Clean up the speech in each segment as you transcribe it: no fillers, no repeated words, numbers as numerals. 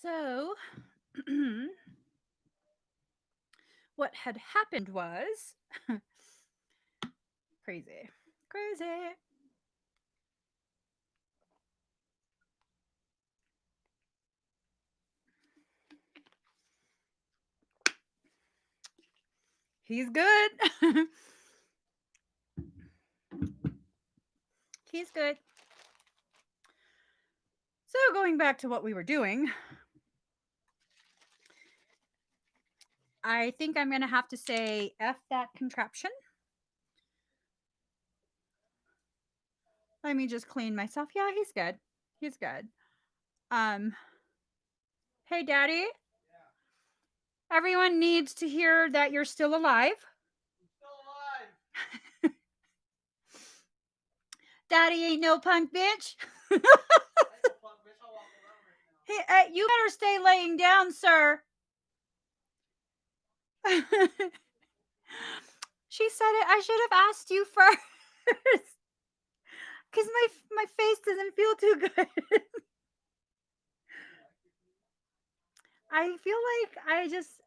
So, what had happened was crazy. Crazy. He's good. He's good. So, going back to what we were doing, I think I'm going to have to say F that contraption. Let me just clean myself. Yeah, he's good. He's good. Um, hey, Daddy. Everyone needs to hear that you're still alive. Daddy ain't no punk bitch. Hey, you better stay laying down, sir. She said it. I should have asked you first. Because my face doesn't feel too good. I feel like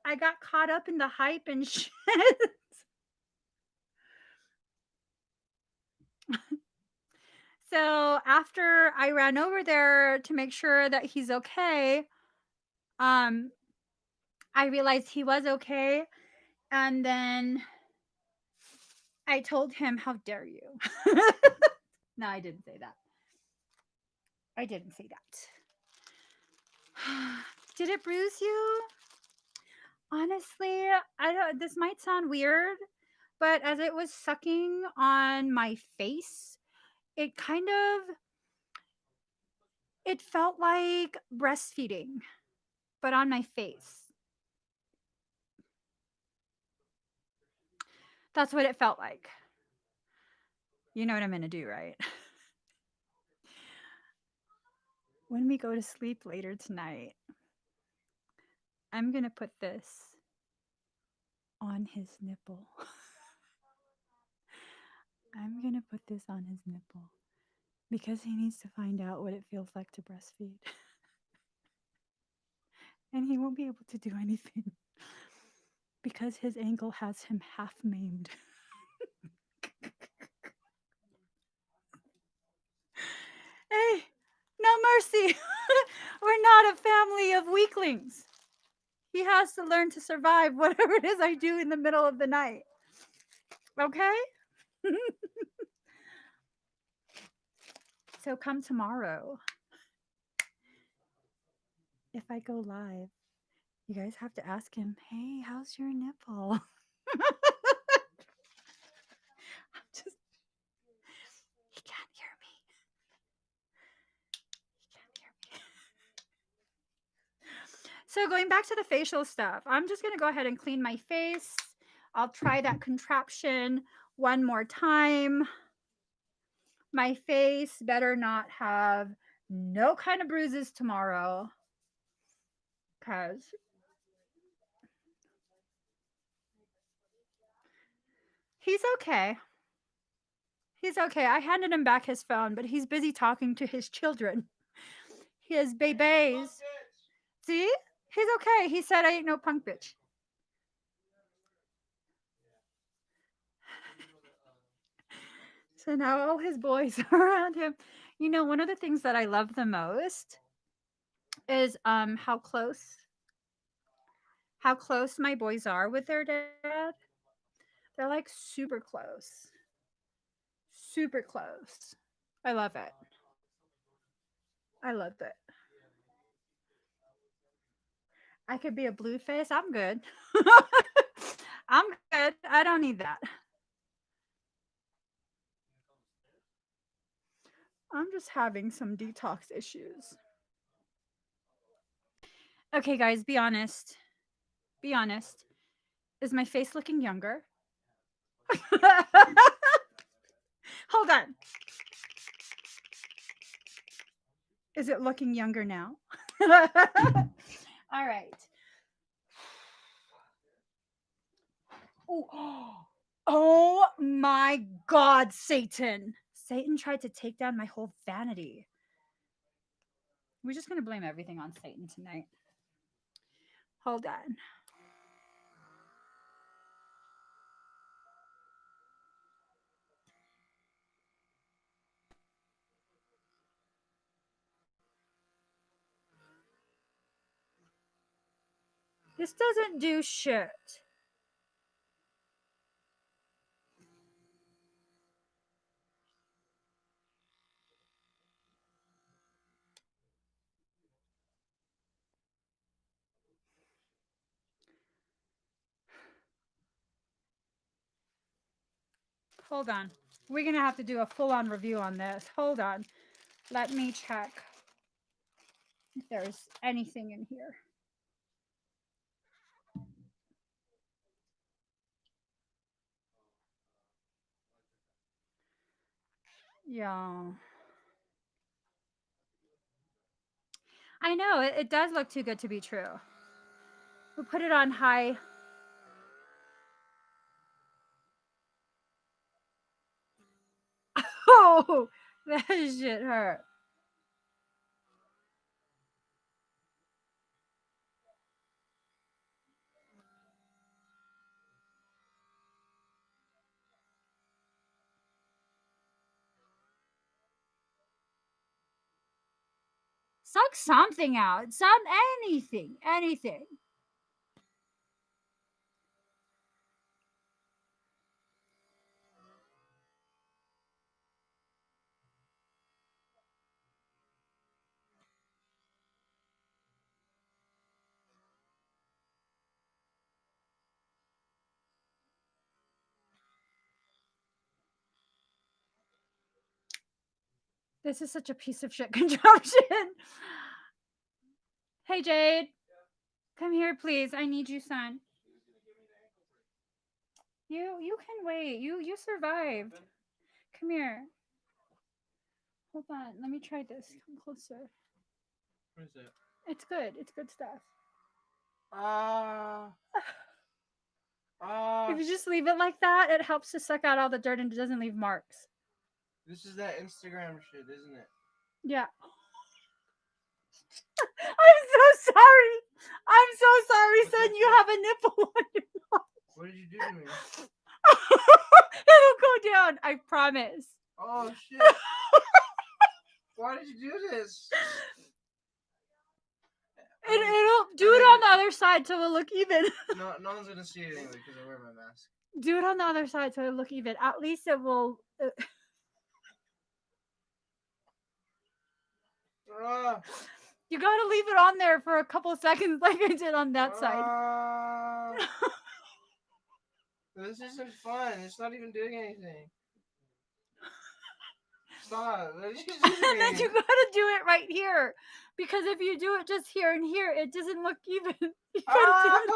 I got caught up in the hype and shit. So after I ran over there to make sure that he's okay, um, I realized he was okay, and then I told him, "How dare you?" No, I didn't say that. I didn't say that. Did it bruise you? Honestly, I don't. This might sound weird, but as it was sucking on my face, it kind of it felt like breastfeeding, but on my face. That's what it felt like. You know what I'm gonna do, right? When we go to sleep later tonight, I'm gonna put this on his nipple. I'm gonna put this on his nipple because he needs to find out what it feels like to breastfeed. And he won't be able to do anything because his ankle has him half maimed. Hey, no mercy. We're not a family of weaklings. He has to learn to survive whatever it is I do in the middle of the night. Okay? So come tomorrow. If I go live, you guys have to ask him, hey, how's your nipple? Just, he can't hear me. He can't hear me. So going back to the facial stuff, I'm just going to go ahead and clean my face. I'll try that contraption one more time. My face better not have no kind of bruises tomorrow. Because he's okay. He's okay. I handed him back his phone, but he's busy talking to his children. His babies. See? He's okay. He said I ain't no punk bitch. So now all his boys are around him. You know, one of the things that I love the most is how close my boys are with their dad. They're like super close. Super close. I love it. I love it. I could be a blue face. I'm good. I'm good. I don't need that. I'm just having some detox issues. Okay, guys, be honest. Be honest. Is my face looking younger? Hold on. Is it looking younger now? All right. Oh, oh my God, Satan. Satan tried to take down my whole vanity. We're just gonna blame everything on Satan tonight. Hold on. This doesn't do shit. Hold on. We're gonna have to do a full-on review on this. Hold on. Let me check if there's anything in here. Yeah. I know, it does look too good to be true. We'll put it on high. Oh, that shit hurt. Suck something out. Anything. Anything. This is such a piece of shit contraption. Hey, Jade. Come here, please. I need you, son. You can wait. You survived. Come here. Hold on. Let me try this. Come closer. What is it? It's good. It's good stuff. If you just leave it like that, it helps to suck out all the dirt and it doesn't leave marks. This is that Instagram shit, isn't it? Yeah. I'm so sorry. I'm so sorry, son. You have a nipple on your nose. What did you do to me? It'll go down. I promise. Oh shit! Why did you do this? It'll do it on the other side so it'll look even. No one's gonna see it anyway because I wear my mask. Do it on the other side so it'll look even. At least it will. You gotta leave it on there for a couple seconds, like I did on that side. This isn't fun. It's not even doing anything. Stop. And then you gotta do it right here, because if you do it just here and here, it doesn't look even. You gotta do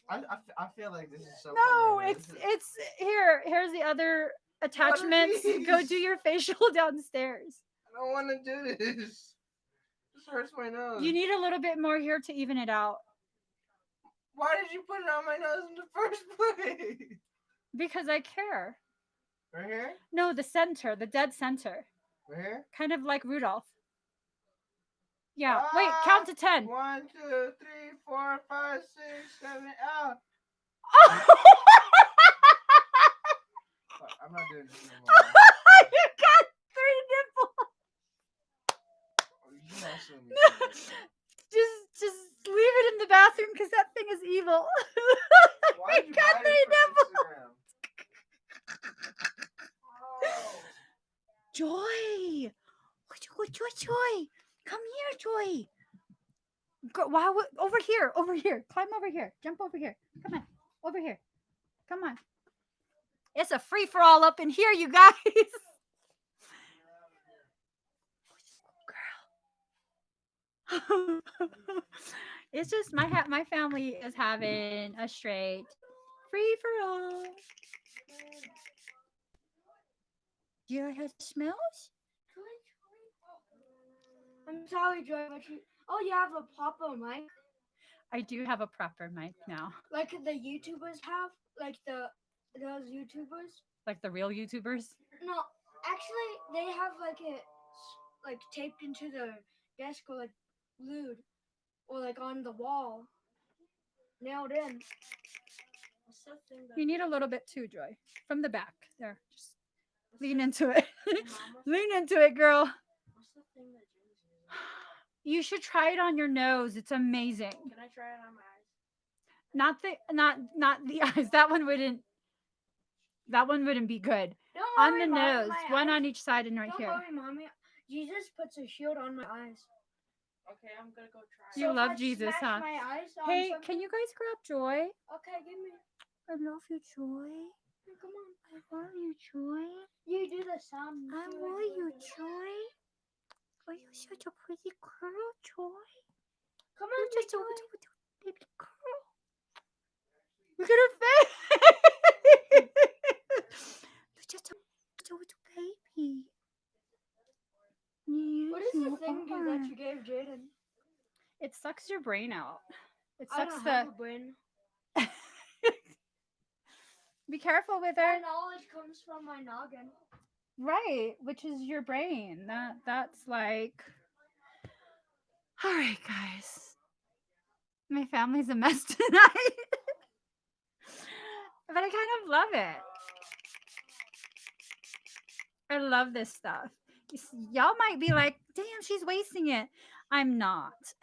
it. I feel like this is so. No, funny. it's here. Here's the other attachments. Go do your facial downstairs. I don't want to do this. This hurts my nose. You need a little bit more here to even it out. Why did you put it on my nose in the first place? Because I care. Right here? No, the center, the dead center. Right here? Kind of like Rudolph. Yeah. Wait, count to 10. 1, 2, 3, 4, 5, 6, 7, out. I'm not doing this no more. You got 3 nipples. You also need Just leave it in the bathroom because that thing is evil. Why You got 3 nipples. Oh. Joy. Joy. Come here, Joy. Go, wow, over here. Climb over here. Jump over here. Come on. Over here. Come on. It's a free-for-all up in here, you guys. Girl. It's just my family is having a straight free-for-all. Do you like how it smells? I'm sorry, Joy, but you have a proper mic? I do have a proper mic now. Like the YouTubers have? Like those YouTubers? Like the real YouTubers? No, actually, they have like a like taped into the desk or like glued or like on the wall, nailed in. What's that thing that You need a little bit too, Joy. From the back. There. Just lean into it. Lean into it, girl. What's the thing that James uses? You should try it on your nose. It's amazing. Can I try it on my eyes? Not the eyes. That one wouldn't be good. Don't On worry, the Mommy, nose. my One eyes. on each side and right Don't here. worry, Mommy. Jesus puts a shield on my eyes. Okay, I'm gonna go try. You So if love I Jesus, smash huh? my eyes on Hey, something- can you guys grab Joy? Okay, give me. I love you, Joy. Come on. I love you, Joy. You do the sound. I too, love like you, do. Joy. Oh, you're such a pretty girl, Joy. Come You're on, just a Joy. little baby girl. Look at her face. You're just a little baby. What Yes, does the you thing do are. that you gave Jaden? It sucks your brain out. It I sucks don't the. have a brain. Be careful with That her. knowledge comes from my noggin. Right, which is your brain. That's like. All right, guys. My family's a mess tonight. But I kind of love it. I love this stuff. Y'all might be like, damn, she's wasting it. I'm not.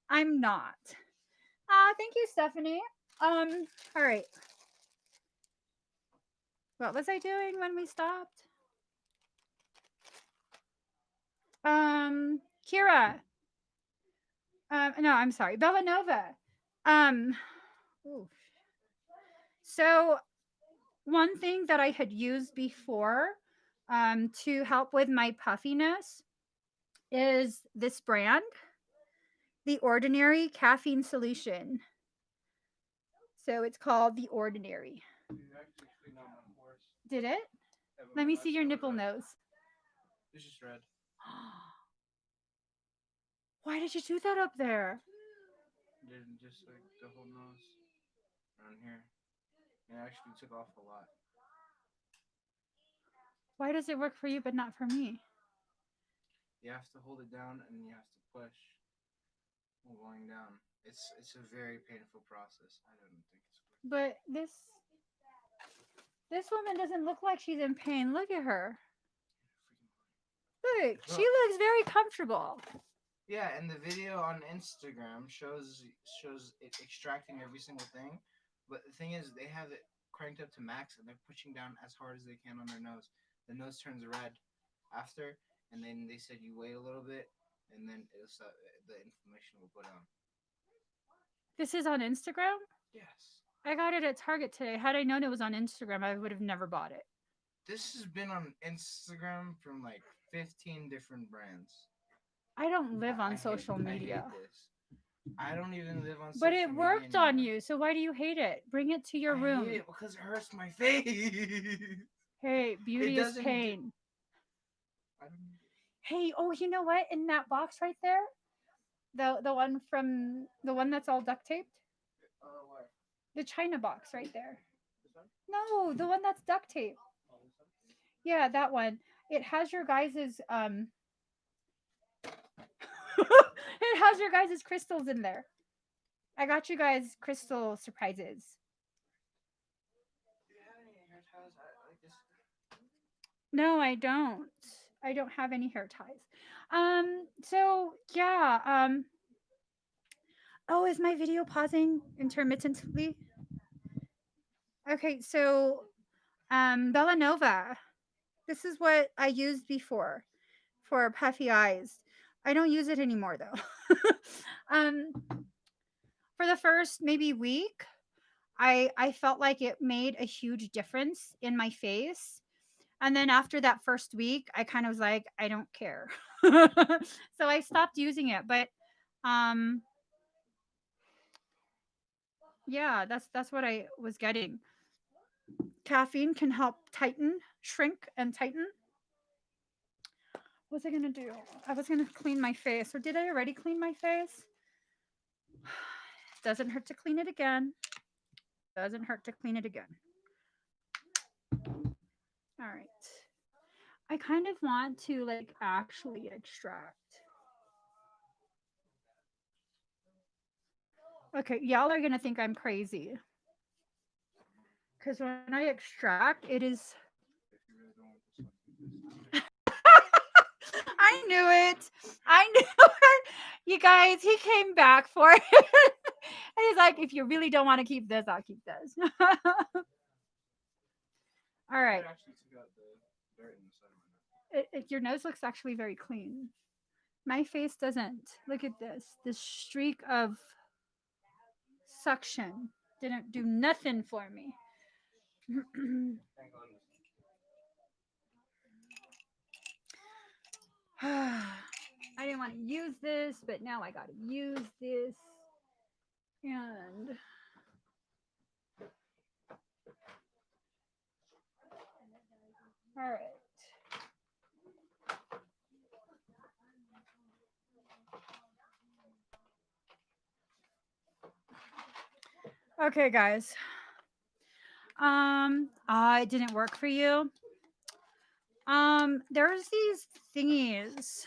I'm not. Thank you, Stephanie. All right. What was I doing when we stopped? Kira. No, I'm sorry. Bellanova. Oof. So one thing that I had used before to help with my puffiness is this brand, The Ordinary Caffeine Solution. So it's called The Ordinary. Did it? Let me see your nipple nose. It's just red. Why did you do that up there? Didn't just like the whole nose around here. It actually took off a lot. Why does it work for you but not for me? You have to hold it down and you have to push while going down. It's a very painful process. I don't think it's worth But this woman doesn't look like she's in pain. Look at her. Look, she looks very comfortable. Yeah, and the video on Instagram shows it extracting every single thing. But the thing is, they have it cranked up to max and they're pushing down as hard as they can on their nose. The nose turns red after, and then they said you wait a little bit, and then it'll start, the inflammation will go down. This is on Instagram? Yes. I got it at Target today. Had I known it was on Instagram, I would have never bought it. This has been on Instagram from like 15 different brands. I don't live on I social hate, media. I hate this. I don't even live on social But media it worked on anymore. you, so why do you hate it? Bring it to your I room. hate it because it hurts my face. Hey, beauty is doesn't pain. I don't need it. Hey, oh, you know what? In that box right there, the one that's all duct taped, What? the China box right there. This one? No, the one that's duct taped. Oh, this one? Yeah, that one. It has your guys's it has your guys's crystals in there. I got you guys crystal surprises. Do you have any hair ties like this? No, I don't. I don't have any hair ties. So yeah, oh, is my video pausing intermittently? Okay, so Bellanova. This is what I used before for puffy eyes. I don't use it anymore though. For the first maybe week, I felt like it made a huge difference in my face. And then after that first week, I kind of was like, I don't care. So I stopped using it. But yeah, that's what I was getting. Caffeine can help tighten, shrink, and tighten. What was I gonna do? I was gonna clean my face, or did I already clean my face? Doesn't hurt to clean it again. Doesn't hurt to clean it again. All right. I kind of want to like actually extract. Okay, y'all are gonna think I'm crazy because when I extract, it is. If you really don't want this one, keep this. I knew it. I knew it. You guys, he came back for it. And he's like, if you really don't want to keep this, I'll keep this. All right. It actually took out the dirt in the side of my nose. Your nose looks actually very clean. My face doesn't. Look at this. This streak of suction didn't do nothing for me. Hang on. I didn't want to use this, but now I got to use this. And all right. Okay, guys. It didn't work for you. There's these thingies.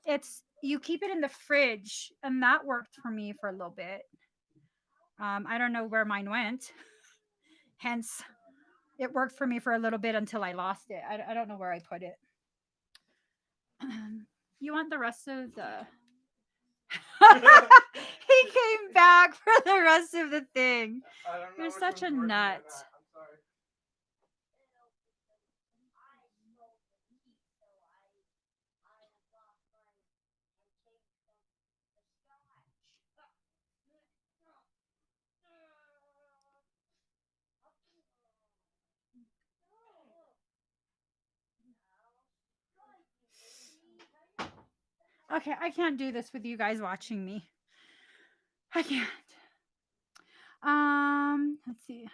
It's you keep it in the fridge, and that worked for me for a little bit. I don't know where mine went. Hence, it worked for me for a little bit until I lost it. I don't know where I put it. You want the rest of the. He came back for the rest of the thing. I don't know You're which such a one's working or nut. not. I'm sorry. Okay, I can't do this with you guys watching me. I can't. Let's see.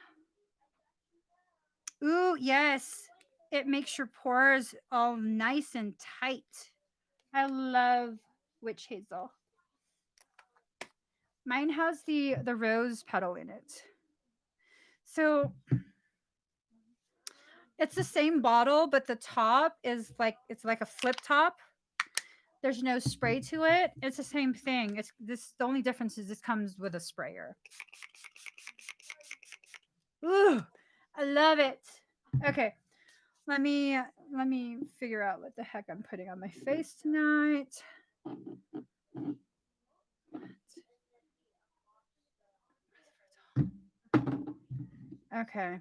Ooh, yes. It makes your pores all nice and tight. I love witch hazel. Mine has the rose petal in it. So it's the same bottle, but the top is like it's like a flip top. There's no spray to it. It's the same thing. It's this the only difference is this comes with a sprayer. Ooh, I love it. Okay. Let me figure out what the heck I'm putting on my face tonight. Okay.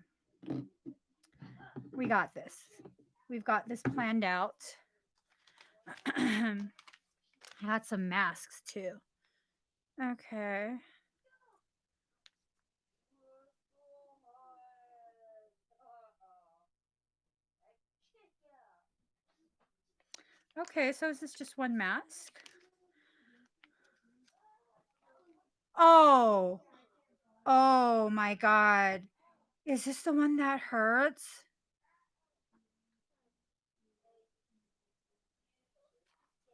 We got this. We've got this planned out. I got some masks too. Okay. Okay, so is this just one mask? Oh. Oh my god. Is this the one that hurts?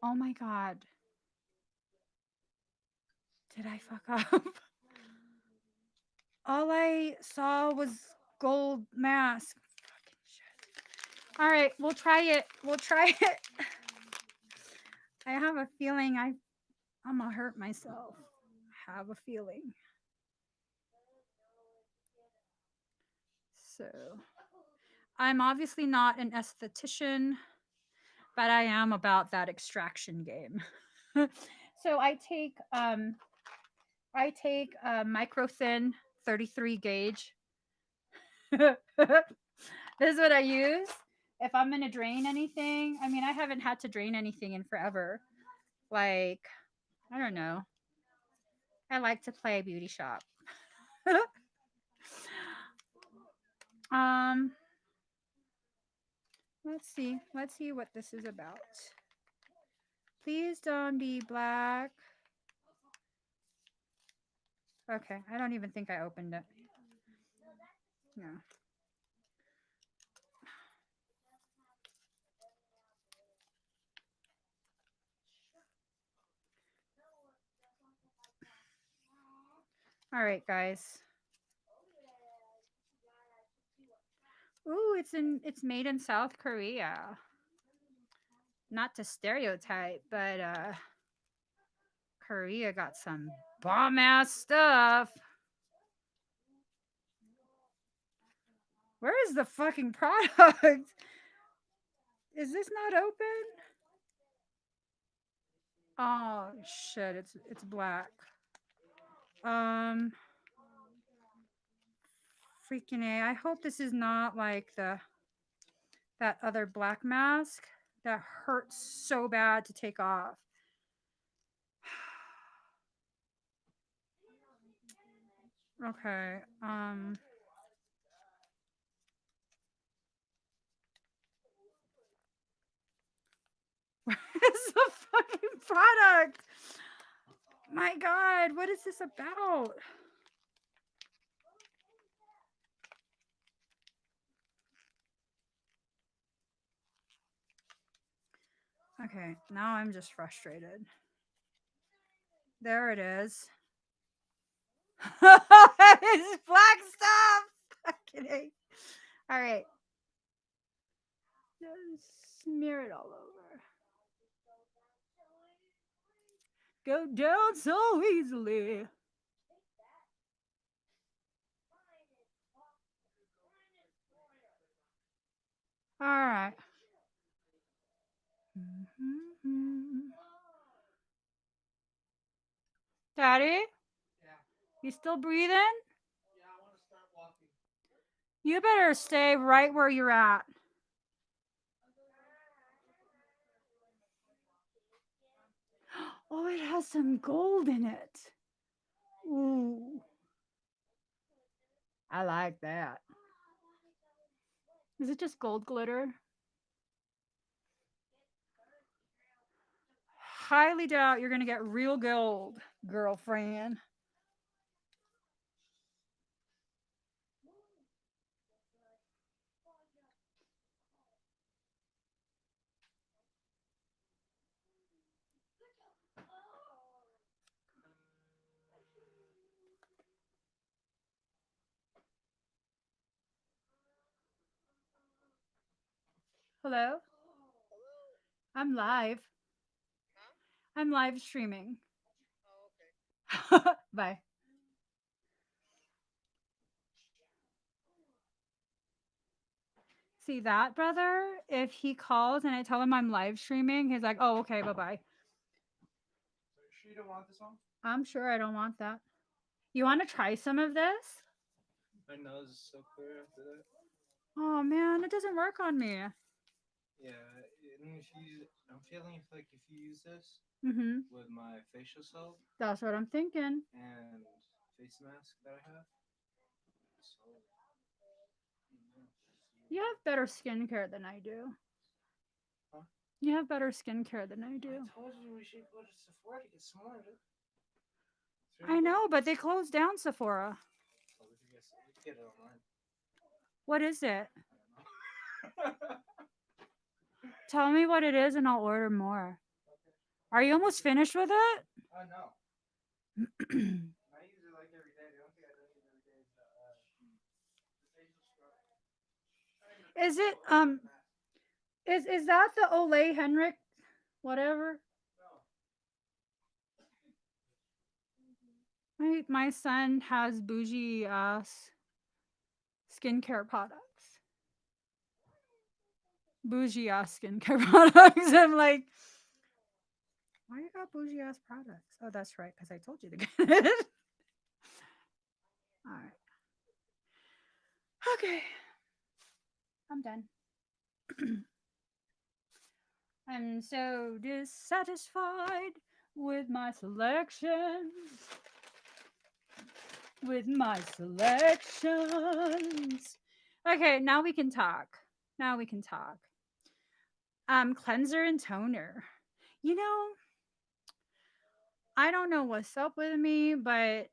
Oh my god. Did I fuck up? All I saw was gold mask. Fucking shit. All right, we'll try it. We'll try it. I have a feeling I'm gonna hurt myself. I have a feeling. So, I'm obviously not an esthetician, but I am about that extraction game. So I take a micro thin 33 gauge. This is what I use if I'm gonna drain anything. I mean, I haven't had to drain anything in forever. Like, I don't know. I like to play beauty shop. um, let's see. Let's see what this is about. Please don't be black. Okay, I don't even think I opened it. No. All right, guys. Ooh, it's made in South Korea. Not to stereotype, but Korea got some bomb ass stuff. Where is the fucking product? Is this not open? Oh shit, it's black. Um freaking A. I hope this is not like that other black mask that hurts so bad to take off. Okay. Where's the fucking product? My god, what is this about? Okay, now I'm just frustrated. There it is. It's black stuff. Fucking A. All right. Just smear it all over. Go down so easily. All right. Daddy, Yeah. you still breathing? Yeah, I want to start walking. You better stay right where you're at. Oh, it has some gold in it. Ooh. I like that. Is it just gold glitter? Highly doubt you're going to get real gold, girlfriend. Hello? I'm live. Huh? I'm live streaming. Oh, okay. Bye. See that, brother? If he calls and I tell him I'm live streaming, he's like, oh, okay, bye bye. So you sure you don't want this one? I'm sure I don't want that. You want to try some of this? My nose is so clear after that. Oh, man, it doesn't work on me. Yeah, and if you, I'm feeling like if you use this Mm-hmm. with my facial soap That's what I'm thinking. and face mask that I have, so You have better skincare than I do. Huh? You have better skincare than I do. I told you we should go to Sephora to get some more. I know, but they closed down Sephora. Oh, we could get it online. What is it? I don't know. Tell me what it is and I'll order more. Are you almost finished with it? Oh no. I use it like every day. The only thing I don't use every day is the facial scrub. Is it is that the Olay Henrik whatever? My son has bougie ass skincare products. Bougie ass skincare products. I'm like, why you got bougie ass products? Oh, that's right, because I told you to get it. All right. Okay. I'm done. I'm so dissatisfied with my selections. With my selections. Okay, now we can talk. Now we can talk. Cleanser and toner. You know, I don't know what's up with me, but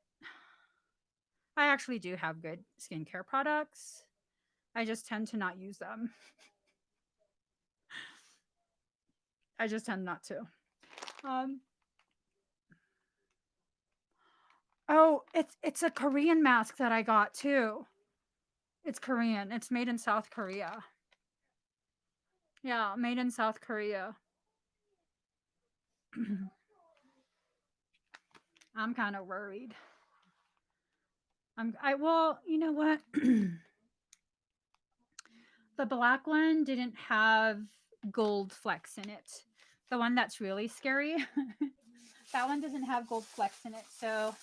I actually do have good skincare products. I just tend to not use them. I just tend not to. Um Oh, it's a Korean mask that I got too. It's Korean. It's made in South Korea. Yeah, made in South Korea. I'm kind of worried. Well, you know what? The black one didn't have gold flecks in it. The one that's really scary, that one doesn't have gold flecks in it. So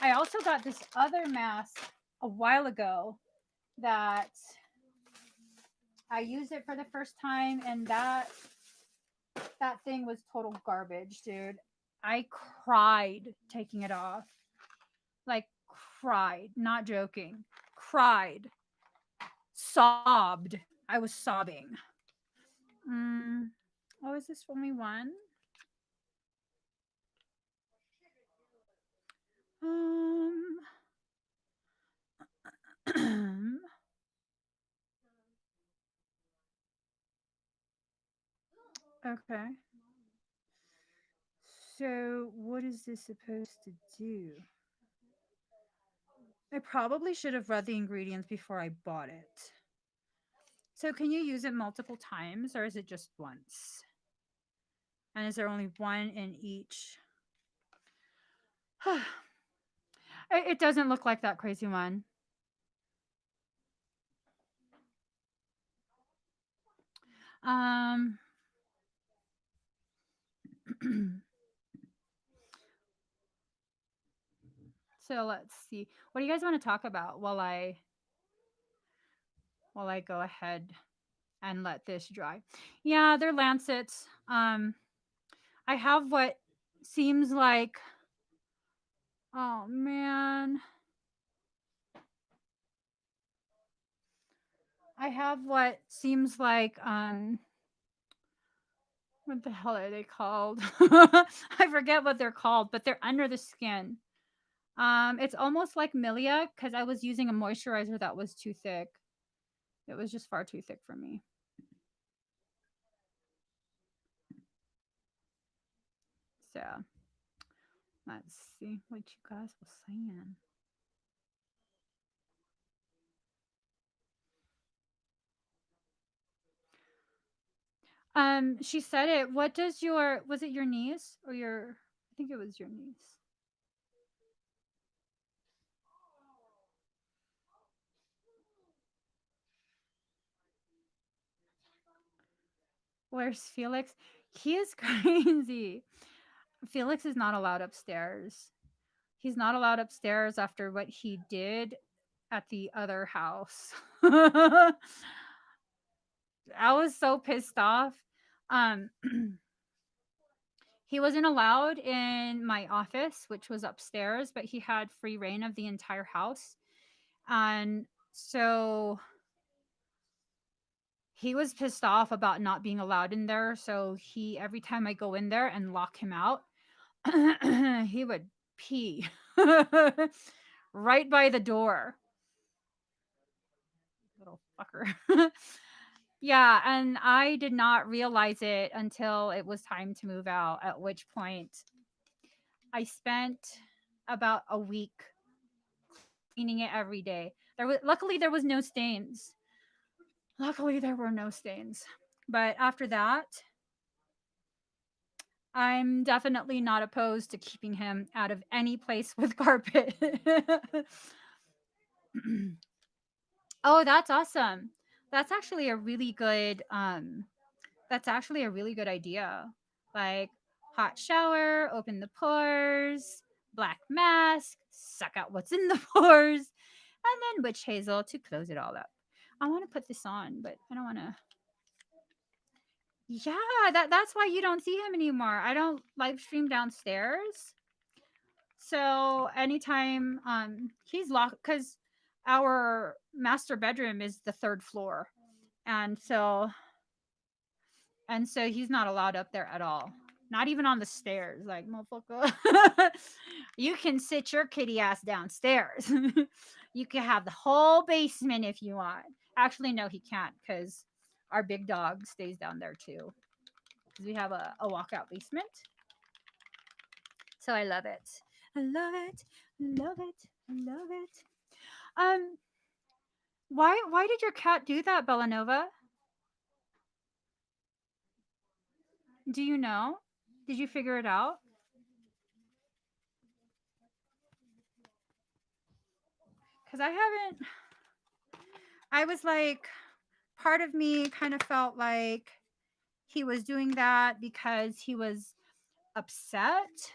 I also got this other mask a while ago that I used it for the first time, and that thing was total garbage, dude. I cried taking it off. Like cried, not joking. Cried. Sobbed. I was sobbing. Oh, is this only one? Um okay. So what is this supposed to do? I probably should have read the ingredients before I bought it. So can you use it multiple times or is it just once? And is there only one in each? It doesn't look like that crazy one. Um so let's see. What do you guys want to talk about while I go ahead and let this dry? Yeah, they're lancets. I have what seems like, oh man. I have what seems like what the hell are they called? I forget what they're called, but they're under the skin. It's almost like Milia because I was using a moisturizer that was too thick. It was just far too thick for me. So let's see what you guys were saying. She said it. What does your was it your niece or your I think it was your niece. Where's Felix? He is crazy. Felix is not allowed upstairs. He's not allowed upstairs after what he did at the other house. I was so pissed off. Um, he wasn't allowed in my office, which was upstairs, but he had free reign of the entire house. And so he was pissed off about not being allowed in there. So every time I go in there and lock him out, he would pee right by the door. Little fucker. Yeah, and I did not realize it until it was time to move out, at which point I spent about a week cleaning it every day. Luckily there was no stains. Luckily there were no stains. But after that, I'm definitely not opposed to keeping him out of any place with carpet. Oh, that's awesome. That's actually a really good that's actually a really good idea. Like hot shower, open the pores, black mask, suck out what's in the pores, and then witch hazel to close it all up. I want to put this on, but I don't want to. Yeah, that's why you don't see him anymore. I don't live stream downstairs. So anytime he's locked cuz our master bedroom is the third floor. And so he's not allowed up there at all. Not even on the stairs. Like, motherfucker. You can sit your kitty ass downstairs. You can have the whole basement if you want. Actually, no, he can't because our big dog stays down there too. Because we have a walkout basement. So I love it. I love it. I love it. I love it. Um, why did your cat do that, Bellanova? Do you know? Did you figure it out? Because I haven't. I was like, part of me kind of felt like he was doing that because he was upset.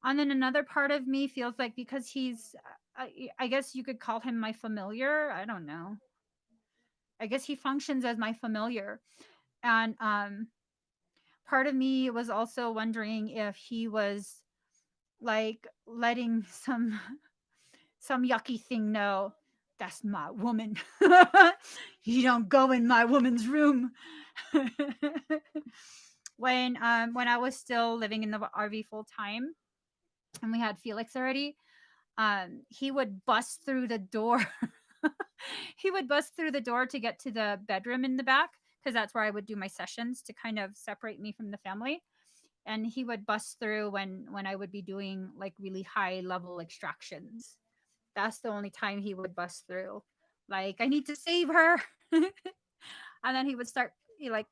And then another part of me feels like because he's, I guess you could call him my familiar. I don't know. I guess he functions as my familiar. And part of me was also wondering if he was like letting some yucky thing know that's my woman. You don't go in my woman's room. When I was still living in the RV full time and we had Felix already, he would bust through the door. He would bust through the door to get to the bedroom in the back because that's where I would do my sessions to kind of separate me from the family. And he would bust through when I would be doing like really high level extractions. That's the only time he would bust through. Like, I need to save her. And then he would start like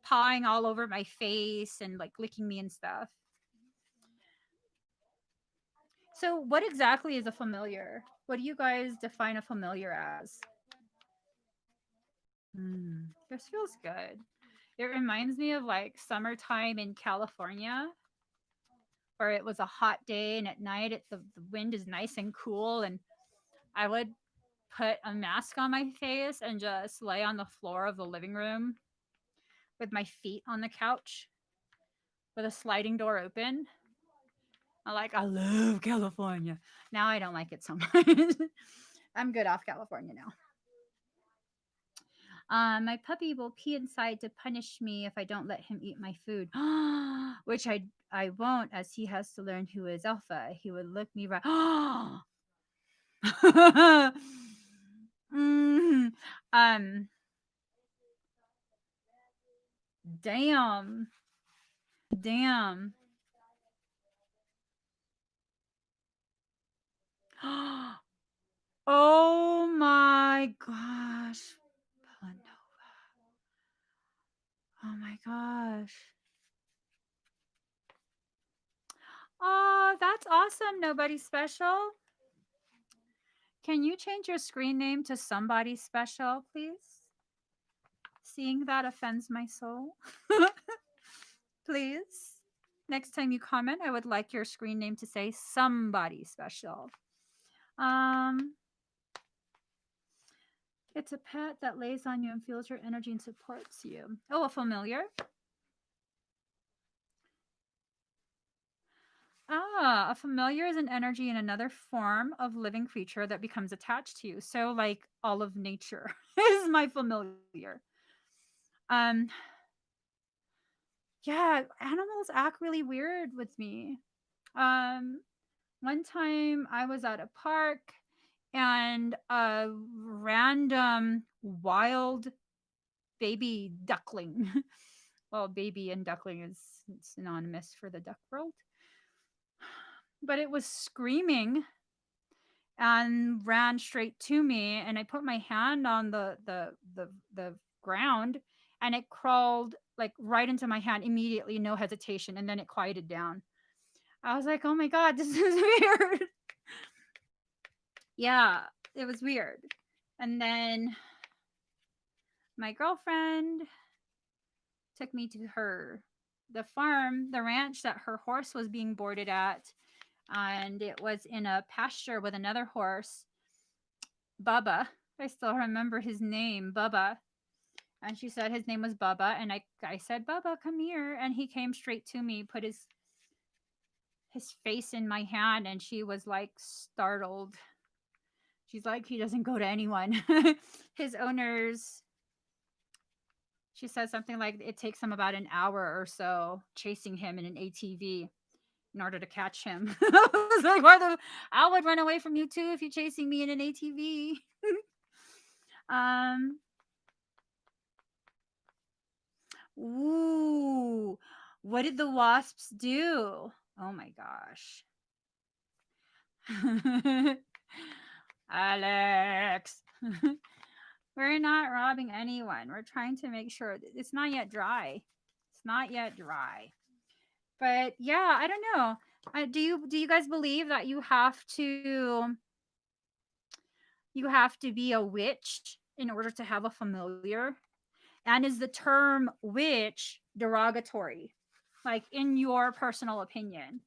pawing all over my face and like licking me and stuff. So, what exactly is a familiar? What do you guys define a familiar as? This feels good. It reminds me of like summertime in California, where it was a hot day and at night the wind is nice and cool. And I would put a mask on my face and just lay on the floor of the living room with my feet on the couch with a sliding door open. I love California. Now I don't like it so much. I'm good off California now. My puppy will pee inside to punish me if I don't let him eat my food, which I won't, as he has to learn who is alpha. He would look me right. Mm, um. Damn. Damn. Oh my gosh. Villanova. Oh my gosh. Oh, that's awesome. Nobody special. Can you change your screen name to somebody special, please? Seeing that offends my soul. Please. Next time you comment, I would like your screen name to say somebody special. It's a pet that lays on you and feels your energy and supports you. Oh, a familiar? Ah, a familiar is an energy in another form of living creature that becomes attached to you. So, like all of nature is my familiar. Um, yeah, animals act really weird with me. Um, One time I was at a park and a random wild baby duckling. Well, baby and duckling is synonymous for the duck world. But it was screaming and ran straight to me, and I put my hand on the ground and it crawled like right into my hand immediately, no hesitation, and then it quieted down. I was like, "Oh my god, this is weird." Yeah, it was weird. And then my girlfriend took me to the farm, the ranch that her horse was being boarded at, and it was in a pasture with another horse, Bubba. I still remember his name, Bubba. And she said his name was Bubba, and I said, "Bubba, come here." And he came straight to me, put his face in my hand, and she was like startled. She's like, "He doesn't go to anyone." His owners, she said something like it takes them about an hour or so chasing him in an ATV in order to catch him. I was like, I would run away from you too if you're chasing me in an ATV. um Ooh, what did the wasps do? Oh my gosh. Alex. We're not robbing anyone. We're trying to make sure it's not yet dry. It's not yet dry. But yeah, I don't know. Do you guys believe that you have to be a witch in order to have a familiar? And is the term witch derogatory? Like in your personal opinion,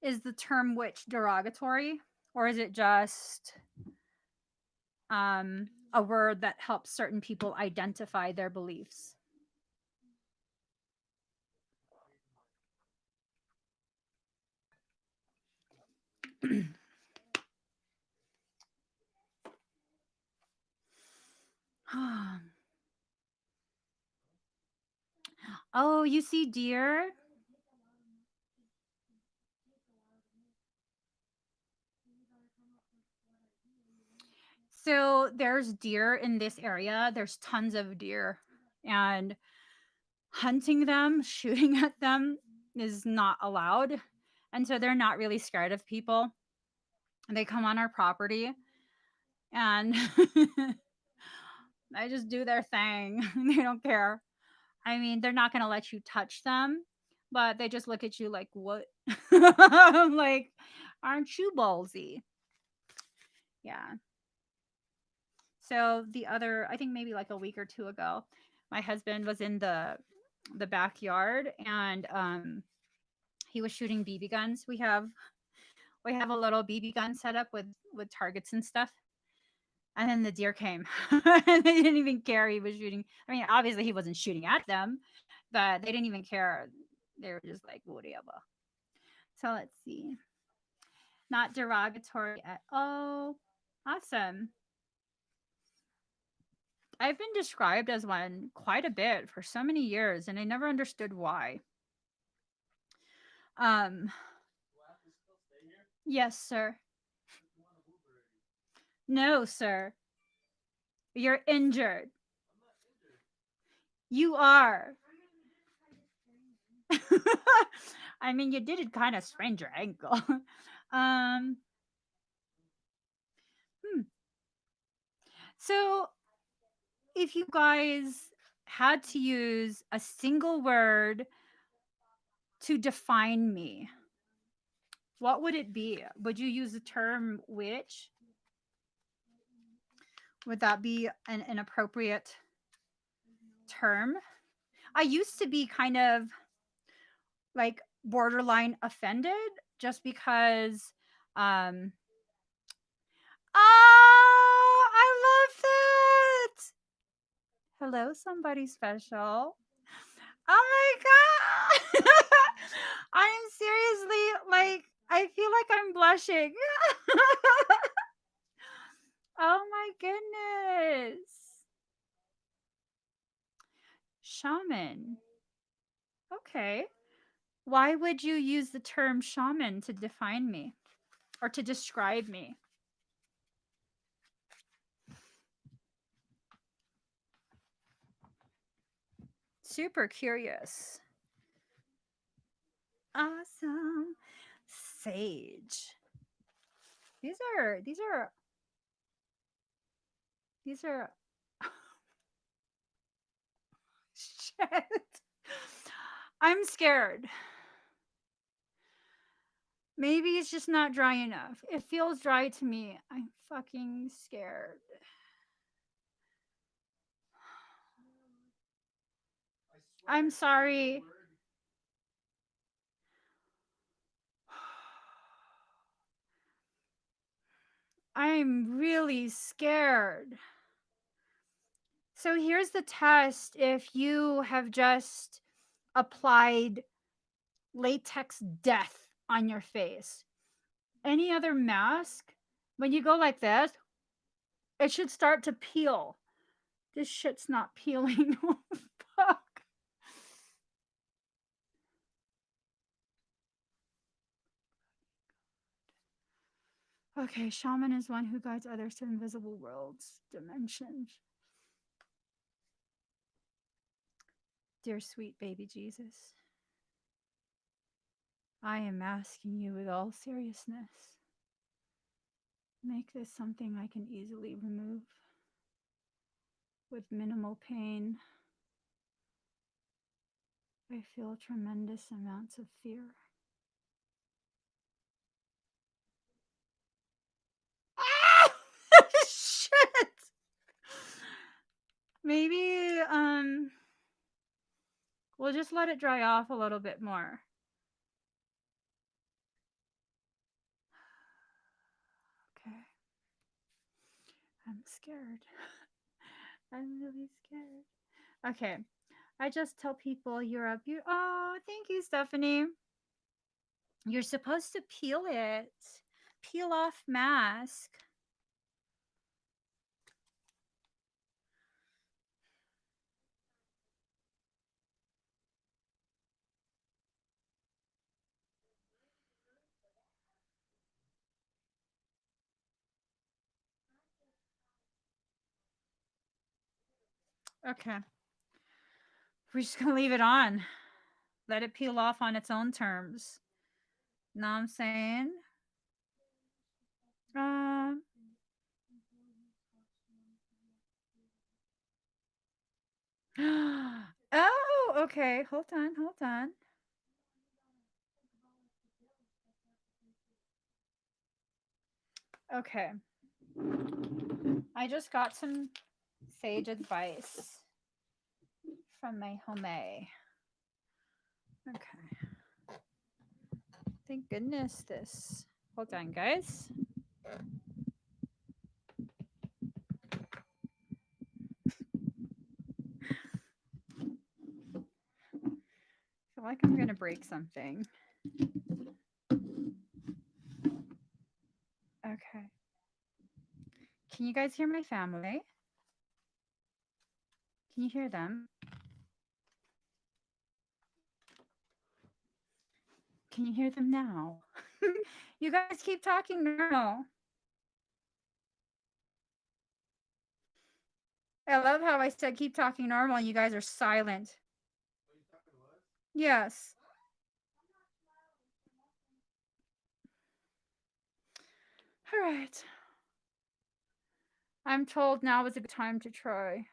is the term witch derogatory, or is it just a word that helps certain people identify their beliefs? Oh, you see deer? So there's deer in this area. There's tons of deer. And hunting them, shooting at them is not allowed. And so they're not really scared of people. They come on our property and they just do their thing. They don't care. I mean, they're not going to let you touch them, but they just look at you like, what? Like, aren't you ballsy? Yeah. So the other, I think maybe like a week or two ago, my husband was in the backyard and he was shooting BB guns. We have a little BB gun set up with targets and stuff. And then the deer came. And they didn't even care he was shooting. I mean, obviously he wasn't shooting at them, but they didn't even care. They were just like, whatever. So let's see. Not derogatory at all. Awesome. I've been described as one quite a bit for so many years, and I never understood why. Um, yes, sir. No, sir. You're injured. You are. I mean, you did it kind of sprained your ankle. um, hmm. So, if you guys had to use a single word to define me, what would it be? Would you use the term witch? Would that be an appropriate term? I used to be kind of like borderline offended just because um oh, I love that. Hello, somebody special. Oh my god. I'm seriously like I feel like I'm blushing. Oh my goodness. Shaman. Okay. Why would you use the term shaman to define me or to describe me? Super curious. Awesome. Sage. These are these are these are shit. I'm scared. Maybe it's just not dry enough. It feels dry to me. I'm fucking scared. I'm sorry. I'm really scared. So here's the test if you have just applied latex death on your face. Any other mask, when you go like this, it should start to peel. This shit's not peeling. Oh, fuck. Okay, shaman is one who guides others to invisible worlds, dimensions. Dear sweet baby Jesus, I am asking you with all seriousness Make this something I can easily remove with minimal pain. I feel tremendous amounts of fear. Ah! Shit! Maybe, we'll just let it dry off a little bit more. Okay. I'm scared. I'm really scared. Okay. I just tell people you're a oh, thank you, Stephanie. You're supposed to peel it. Peel off mask. Okay. We're just gonna leave it on. Let it peel off on its own terms. Know what I'm saying? Um. Oh, okay. Hold on, hold on. Okay. I just got some sage advice from my home. Okay. Thank goodness this. Hold on, guys. I feel like I'm gonna break something. Okay. Can you guys hear my family? Can you hear them? Can you hear them now? You guys keep talking normal. I love how I said keep talking normal and you guys are silent. Yes. All right. I'm told now is a good time to try.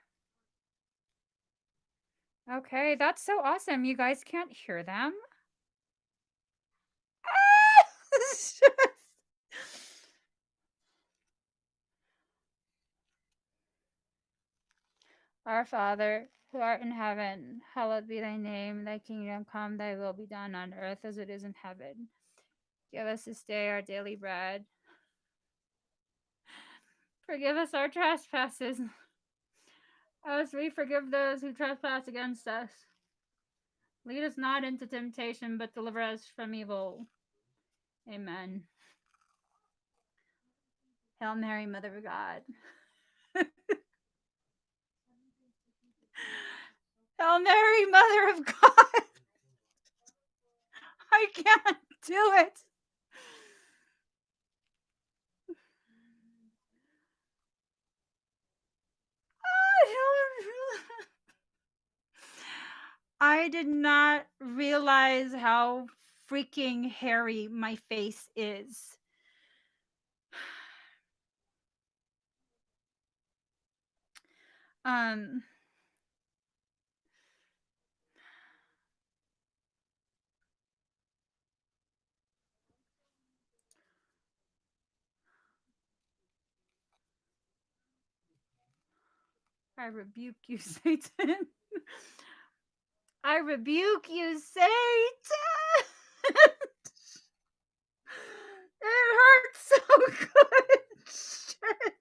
Okay, that's so awesome. You guys can't hear them. Our Father, who art in heaven, hallowed be thy name. Thy kingdom come, thy will be done on earth as it is in heaven. Give us this day our daily bread. Forgive us our trespasses, as we forgive those who trespass against us. Lead us not into temptation, but deliver us from evil. Amen. Hail Mary, Mother of God. Hail Mary, Mother of God. I can't do it. I did not realize how freaking hairy my face is. Um I rebuke you, Satan. I rebuke you, Satan. It hurts so good. Shit.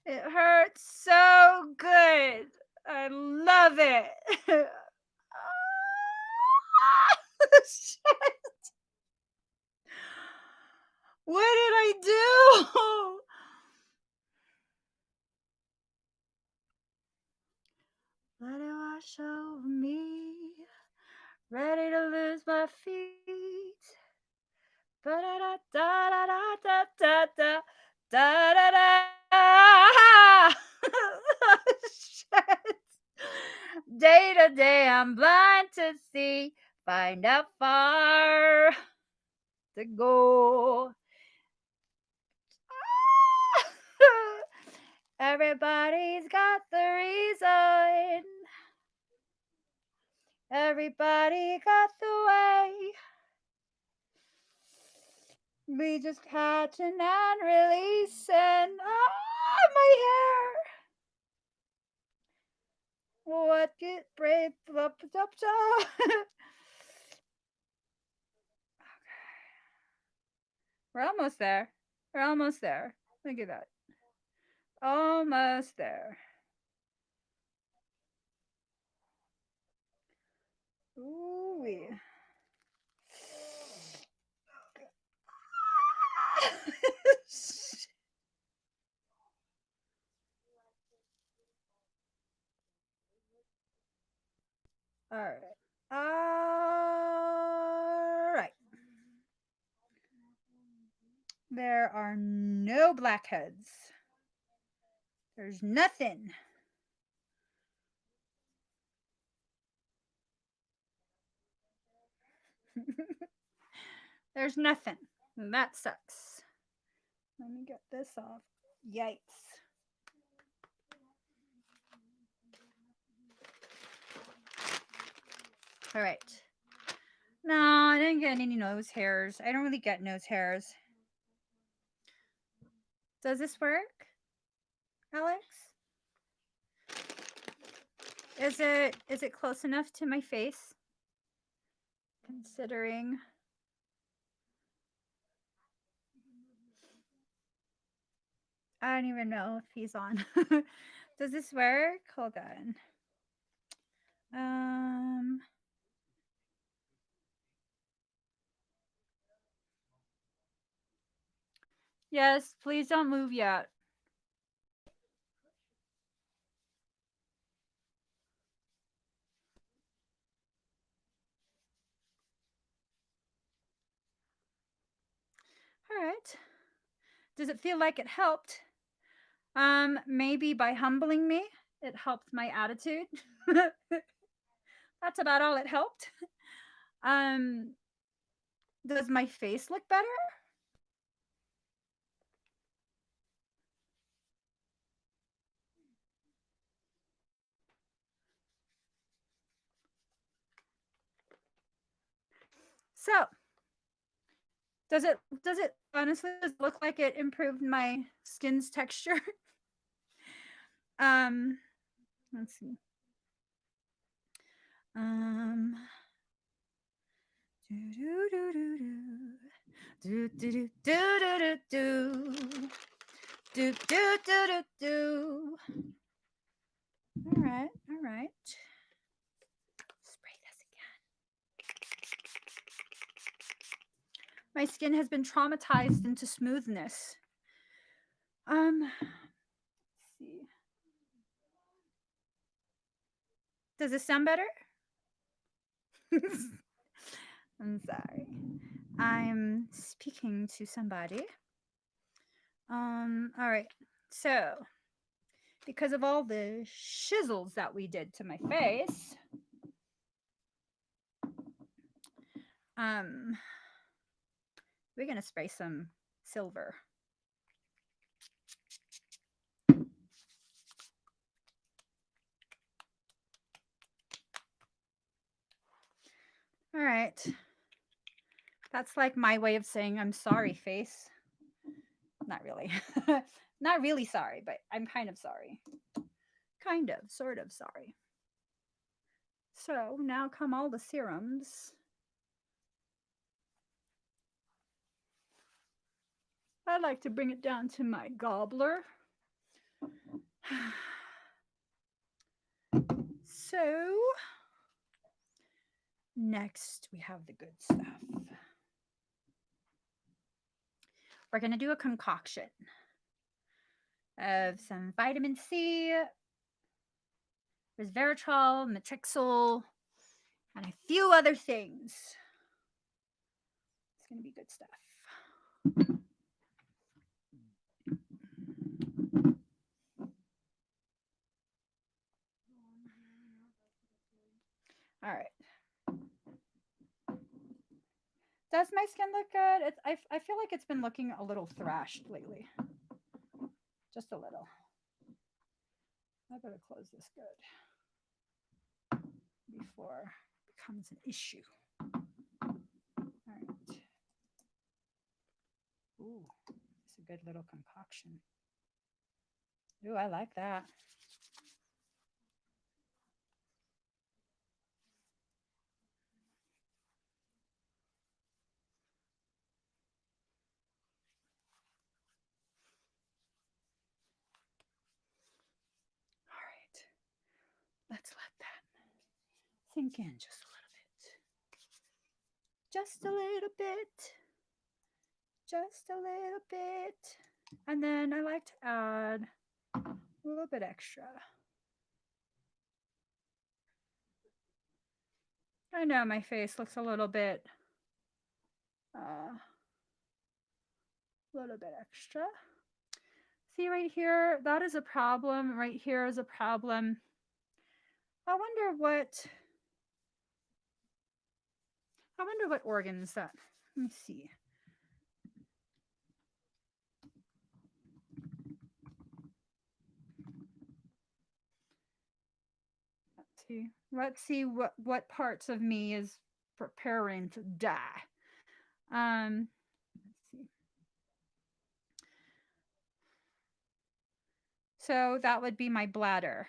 It hurts so good. I love it. Shit. What did I do? Let it wash over me. Ready to lose my feet. Da da da da da da da da da da da. Shit. Day to day, I'm blind to see. Find out far to go. Everybody's got the reason. Everybody got the way. We just catching and releasing. Ah, my hair. What get brave up up up. We're almost there. We're almost there. Look at that. Almost there. Ooh wee. All right. All right. There are no blackheads. There's nothing. There's nothing. That sucks. Let me get this off. Yikes. All right. No, I didn't get any nose hairs. I don't really get nose hairs. Does this work, Alex? Is it close enough to my face? Considering I don't even know if he's on. Does this work? Hold on. Yes, please don't move yet. All right. Does it feel like it helped? Maybe by humbling me, it helped my attitude. That's about all it helped. Does my face look better? So, does it honestly look like it improved my skin's texture? Let's see. Do do do do do do do do do do do. All right, all right. Spray this again. My skin has been traumatized into smoothness. Let's see. Does this sound better? I'm sorry. I'm speaking to somebody. All right. So, because of all the shizzles that we did to my face, we're gonna spray some silver. All right. That's like my way of saying I'm sorry, face. Not really. Not really sorry, but I'm kind of sorry. Kind of, sort of sorry. So now come all the serums. I'd like to bring it down to my gobbler. So next we have the good stuff. We're going to do a concoction of some vitamin C, resveratrol, matrixyl, and a few other things. It's going to be good stuff. All right. Does my skin look good? I feel like it's been looking a little thrashed lately. Just a little. I better close this good before it becomes an issue. All right. Ooh, it's a good little concoction. Ooh, I like that. All right. Let's let that sink in just a little bit. Just a little bit. Just a little bit. And then I like to add a little bit extra. I know my face looks a little bit extra. See right here, that is a problem. Right here is a problem. I wonder what organs that. Let me see. Let's see what parts of me is preparing to die. Let's see. So that would be my bladder,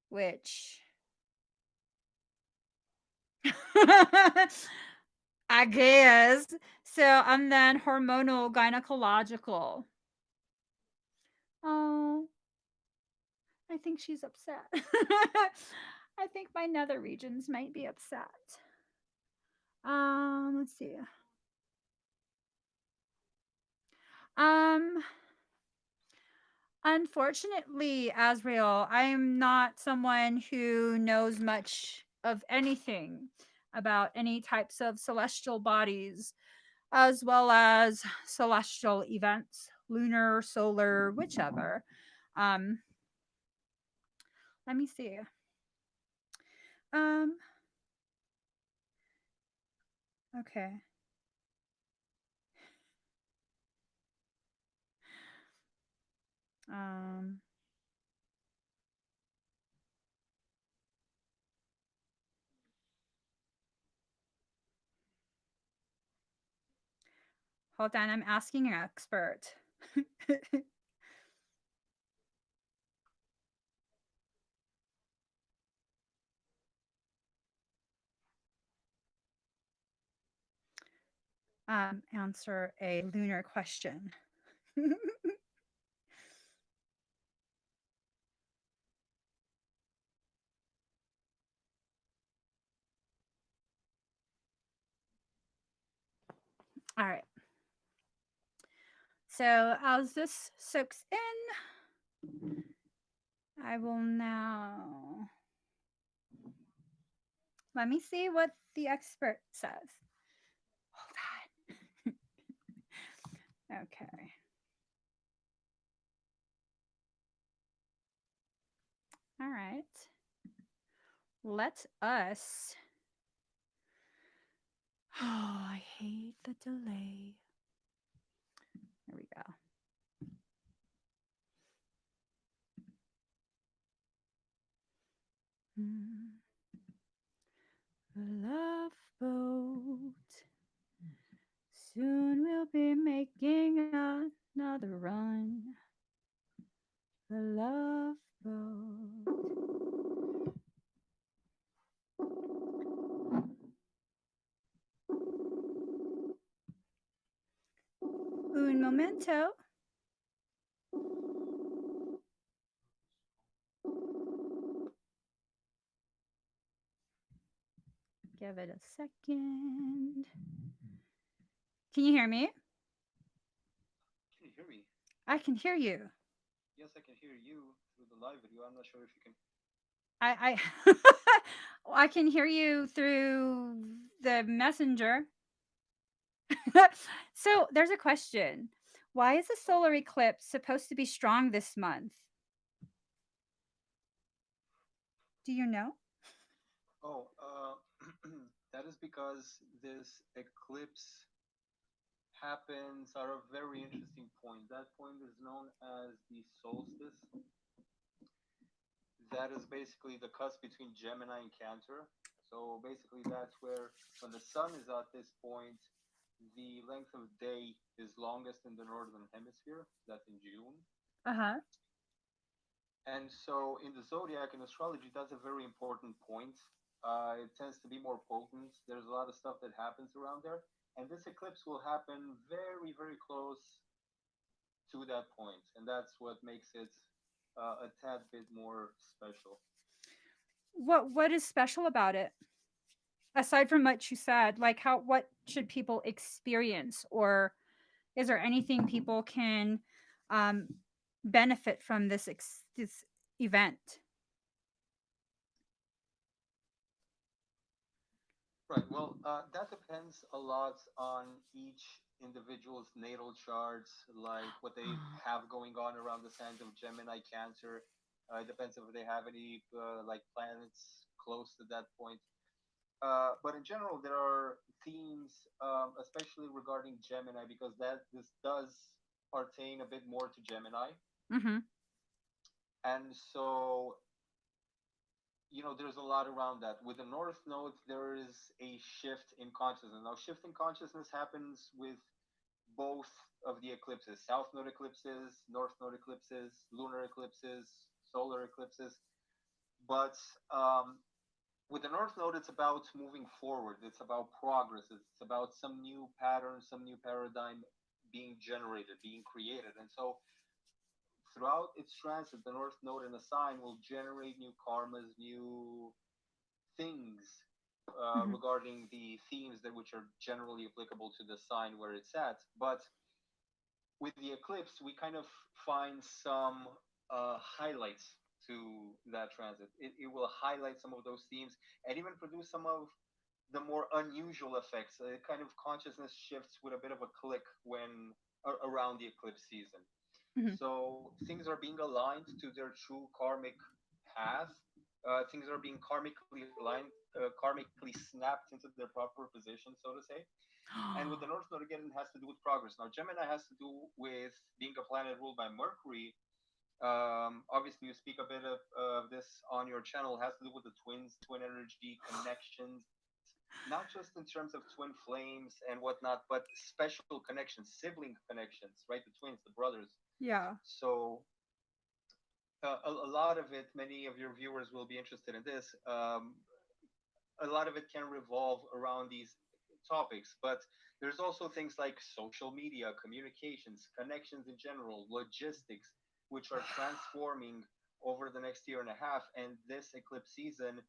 which I guess. So, and then hormonal gynecological. Oh, I think she's upset. I think my nether regions might be upset. Let's see. Um, Unfortunately, Asriel, I'm not someone who knows much of anything about any types of celestial bodies, as well as celestial events, lunar, solar, whichever. Um, Let me see. Um, okay. Um, Hold on, I'm asking an expert. Answer a lunar question. All right. So as this soaks in, I will now let me see what the expert says. Hold on. Okay. All right. Let us. Oh, I hate the delay. There we go. The love boat. Soon we'll be making another run. The love boat. Un momento. Give it a second. Can you hear me? Can you hear me? I can hear you. Yes, I can hear you through the live video. I'm not sure if you can. I I can hear you through the messenger. So there's a question. Why is the solar eclipse supposed to be strong this month? Do you know? Oh, that is because this eclipse happens at a very interesting point. That point is known as the solstice. that is basically the cusp between Gemini and Cancer. So basically, that's where when the sun is at this point, the length of day is longest in the northern hemisphere. That's in June. Uh-huh. And so in the zodiac and astrology, that's a very important point. It tends to be more potent. There's a lot of stuff that happens around there. And this eclipse will happen very, very close to that point. And that's what makes it a tad bit more special. What is special about it? Aside from what you said, like how what should people experience, or is there anything people can um benefit from this event? Right. Well, that depends a lot on each individual's natal charts, like what they have going on around the signs of Gemini, Cancer. It depends if they have any like planets close to that point. But in general, there are themes, especially regarding Gemini, because that this does pertain a bit more to Gemini, Mhm. and so there's a lot around that. With the North Node, there is a shift in consciousness. Now, shift in consciousness happens with both of the eclipses: South Node eclipses, North Node eclipses, lunar eclipses, solar eclipses. But with the North Node, it's about moving forward. It's about progress. It's about some new pattern, some new paradigm being generated, being created. And so throughout its transit, the North Node in a sign will generate new karmas, new things Mhm. regarding the themes that which are generally applicable to the sign where it's at. But with the eclipse, we kind of find some highlights to that transit. It will highlight some of those themes and even produce some of the more unusual effects. Kind of consciousness shifts with a bit of a click when around the eclipse season. Mhm. So things are being aligned to their true karmic path. Things are being karmically aligned, karmically snapped into their proper position, so to say. And with the North Node, again, it has to do with progress. Now, Gemini has to do with being a planet ruled by Mercury. Obviously, you speak a bit of this on your channel. It has to do with the twins, twin energy connections, not just in terms of twin flames and whatnot, but special connections, sibling connections, right? The twins, the brothers. Yeah. So a lot of it, many of your viewers will be interested in this. A lot of it can revolve around these topics, but there's also things like social media, communications, connections in general, logistics, which are transforming over the next year and a half. And this eclipse season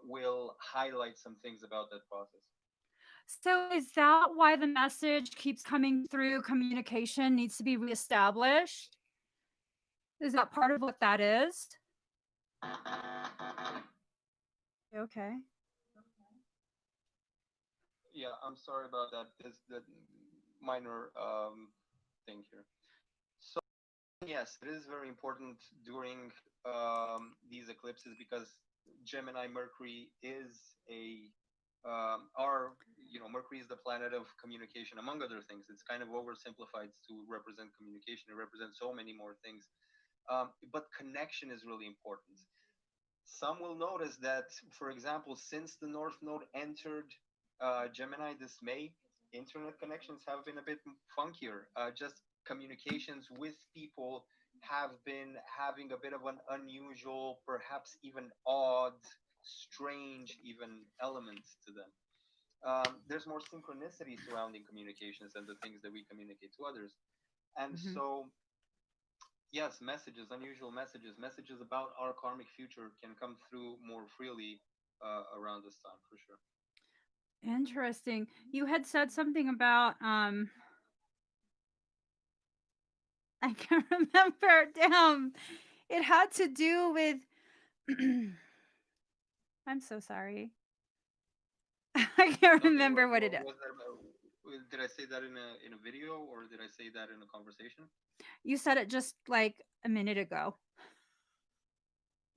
will highlight some things about that process. So is that why the message keeps coming through, communication needs to be reestablished? Is that part of what that is? Okay. Yeah, I'm sorry about that. This that minor thing here. So yes, it is very important during these eclipses because Gemini Mercury is a our Mercury is the planet of communication among other things. It's kind of oversimplified to represent communication. It represents so many more things. But connection is really important. Some will notice that, for example, since the North Node entered Gemini this May, internet connections have been a bit funkier. Just communications with people have been having a bit of an unusual, perhaps even odd, strange, even elements to them. There's more synchronicity surrounding communications and the things that we communicate to others. And Mhm. so yes, messages, unusual messages, messages about our karmic future can come through more freely around this time for sure. Interesting. You had said something about I can't remember. Damn. It had to do with I'm so sorry. I can't Okay, remember what what it is. was that about? Did I say that in a video or did I say that in a conversation? You said it just like a minute ago.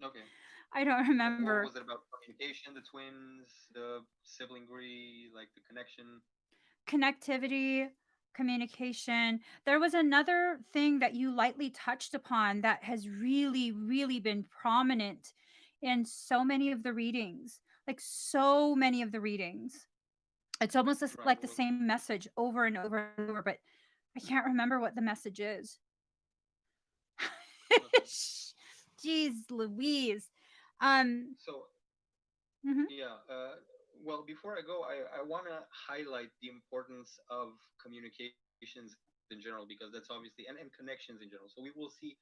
Okay. I don't What remember. was it about? Communication, the twins, the siblingry, like the connection? Connectivity. communication. There was another thing that you lightly touched upon that has really, really been prominent in so many of the readings, like so many of the readings. It's almost Right. like the same message over and over and over, but I can't remember what the message is. Okay. Jeez Louise. Um, So mhm. yeah. Well, before I go, I want to highlight the importance of communications in general because that's obviously and connections in general. So we will see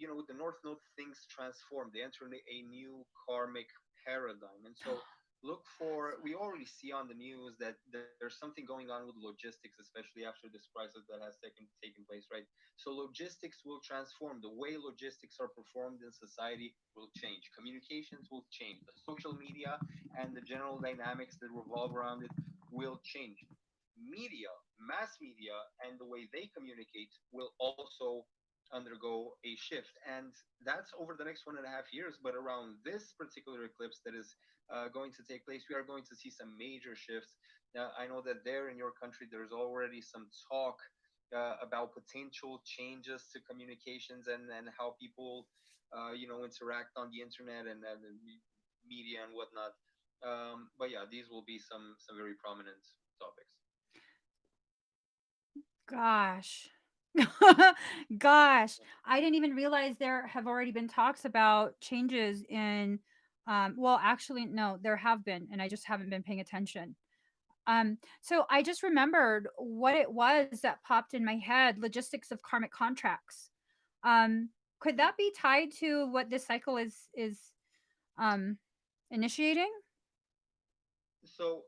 with the North Node things transform. They enter a new karmic paradigm, and so look for. We already see on the news that there's something going on with logistics, especially after this crisis that has taken place, right? So logistics will transform. The way logistics are performed in society will change. Communications will change. The social media and the general dynamics that revolve around it will change. Media, mass media, and the way they communicate will also undergo a shift. And that's over the next 1.5 years. But around this particular eclipse that is going to take place, we are going to see some major shifts. Now, I know that there in your country, there's already some talk about potential changes to communications and how people, interact on the internet and media and whatnot. But yeah, these will be some very prominent topics. Gosh. Gosh, I didn't even realize there have already been talks about changes in well, actually no, there have been and I just haven't been paying attention. So I just remembered what it was that popped in my head, logistics of karmic contracts. Um could Hmm. that be tied to what this cycle is um initiating? So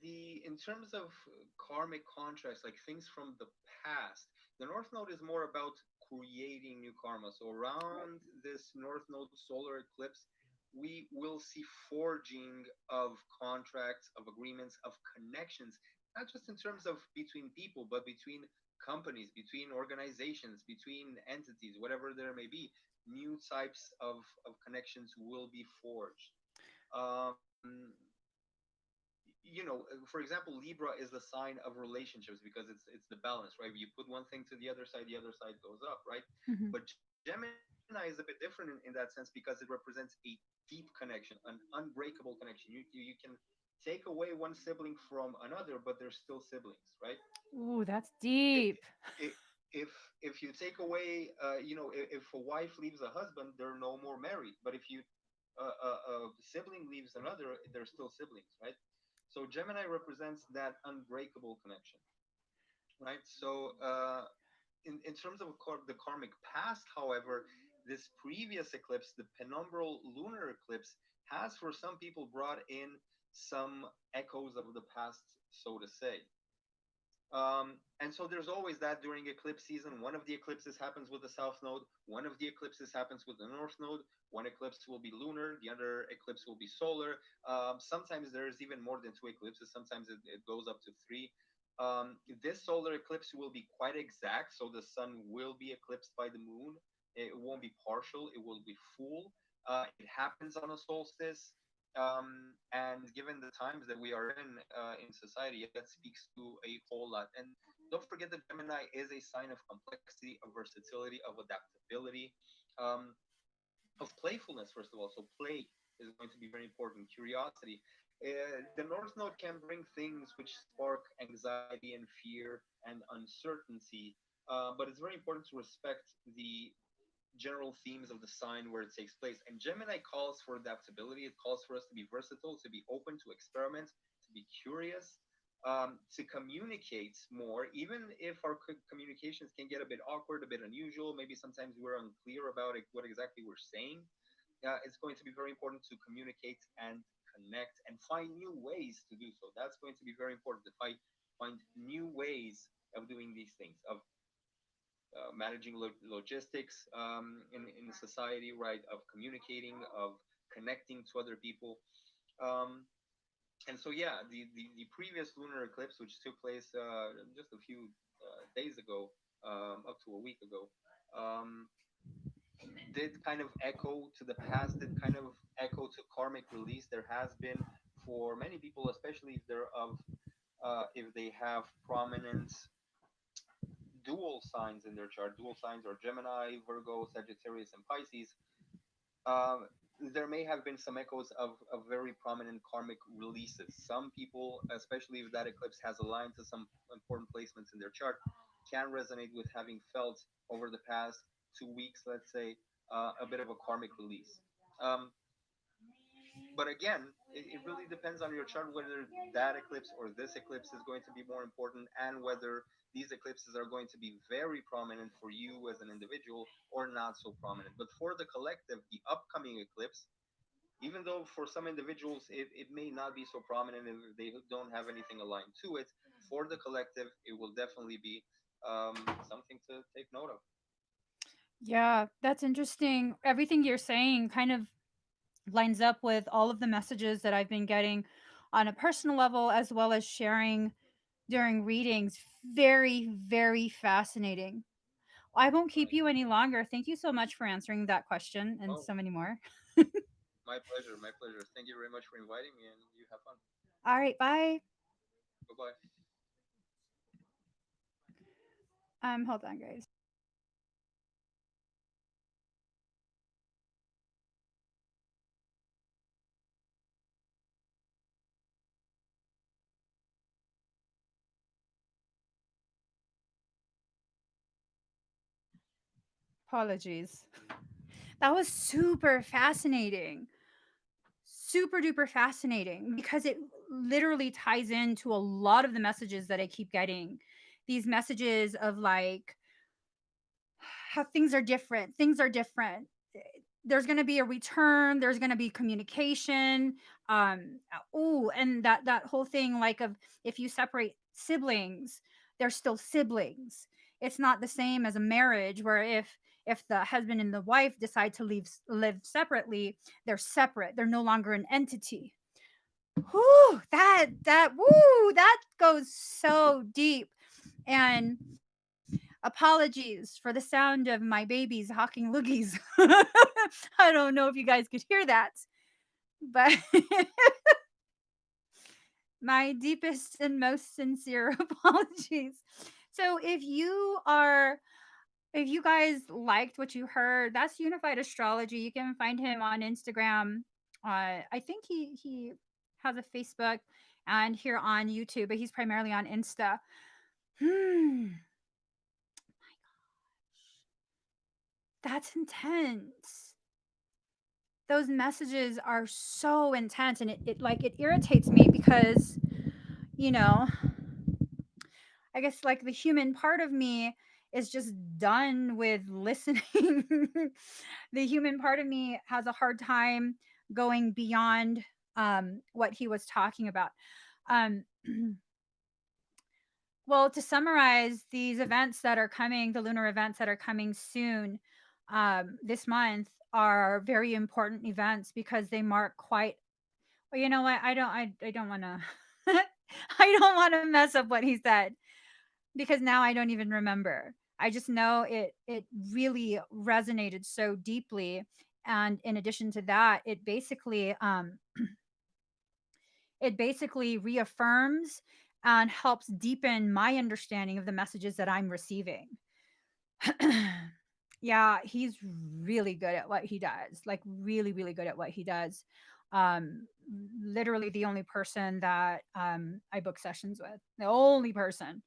the in terms of karmic contracts, like things from the past, the North Node is more about creating new karma. So around this North Node solar eclipse, we will see forging of contracts, of agreements, of connections, not just in terms of between people, but between companies, between organizations, between entities, whatever there may be. New types of connections will be forged. Um, for example, Libra is the sign of relationships because it's the balance, right? You put one thing to the other side goes up, right? Mhm. But Gemini is a bit different in that sense because it represents a deep connection, an unbreakable connection. You can take away one sibling from another, but they're still siblings, right? Ooh, that's I- deep. I- if if you take away, if a wife leaves a husband, they're no more married. But if a sibling leaves another, they're still siblings, right? So Gemini represents that unbreakable connection, right? So in terms of the karmic past, however, this previous eclipse, the penumbral lunar eclipse, has for some people brought in some echoes of the past, so to say. And so there's always that during eclipse season. One of the eclipses happens with the south node. One of the eclipses happens with the north node. One eclipse will be lunar. The other eclipse will be solar. Sometimes there's even more than two eclipses. Sometimes it goes up to three. This solar eclipse will be quite exact. So the sun will be eclipsed by the moon. It won't be partial. It will be full. It happens on a solstice. And given the times that we are in society, that speaks to a whole lot. And don't forget that Gemini is a sign of complexity, of versatility, of adaptability, um, of playfulness. First of all, so play is going to be very important. Curiosity. The North Node can bring things which spark anxiety and fear and uncertainty, but it's very important to respect the general themes of the sign where it takes place. And Gemini calls for adaptability. It calls for us to be versatile, to be open, to experiment, to be curious, to communicate more, even if our communications can get a bit awkward, a bit unusual. Maybe sometimes we're unclear about it, what exactly we're saying. It's going to be very important to communicate and connect and find new ways to do so. That's going to be very important to find new ways of doing these things, of managing logistics in society, right? Of communicating, of connecting to other people. Um, and so, yeah, the previous lunar eclipse, which took place just a few days ago, up to a week ago, um, did kind of echo to the past, did kind of echo to karmic release. There has been for many people, especially if they're of if they have prominent dual signs in their chart, dual signs are Gemini, Virgo, Sagittarius, and Pisces, there may have been some echoes of very prominent karmic releases. Some people, especially if that eclipse has aligned to some important placements in their chart, can resonate with having felt over the past 2 weeks, let's say, a bit of a karmic release. Um, but again, it really depends on your chart whether that eclipse or this eclipse is going to be more important, and whether these eclipses are going to be very prominent for you as an individual or not so prominent. But for the collective, the upcoming eclipse, even though for some individuals it may not be so prominent if they don't have anything aligned to it, for the collective, it will definitely be something to take note of. Yeah, that's interesting. Everything you're saying kind of lines up with all of the messages that I've been getting on a personal level as well as sharing during readings. Very, very fascinating. I won't keep Right. you any longer. Thank you so much for answering that question and Oh, so many more. my pleasure, my pleasure. Thank you very much for inviting me, and you have fun. All right, bye. Bye bye. Hold on, guys. Apologies. That was super fascinating. Super duper fascinating because it literally ties into a lot of the messages that I keep getting. These messages of like how things are different. Things are different. There's going to be a return. There's going to be communication. Oh, and that whole thing like of if you separate siblings, they're still siblings. It's not the same as a marriage where if the husband and the wife decide to live separately, they're separate. They're no longer an entity. Whoo, that goes so deep. And apologies for the sound of my babies hawking loogies. I don't know if you guys could hear that, but my deepest and most sincere apologies. So if you guys liked what you heard, that's Unified Astrology. You can find him on Instagram. I think he has a Facebook and here on YouTube, but he's primarily on Insta. Hmm, that's intense. Those messages are so intense, and it like it irritates me because you know I guess like the human part of me is just done with listening. The human part of me has a hard time going beyond what he was talking about. um well, to summarize, these events that are coming, the lunar events that are coming soon, this month, are very important events because they mark quite. Well, you know what? I don't want to. I don't want to mess up what he said because now I don't even remember. I just know it really resonated so deeply, and in addition to that, it basically reaffirms and helps deepen my understanding of the messages that I'm receiving. Yeah, he's really good at what he does. Like really, really good at what he does. Um, Literally the only person that I book sessions with. The only person.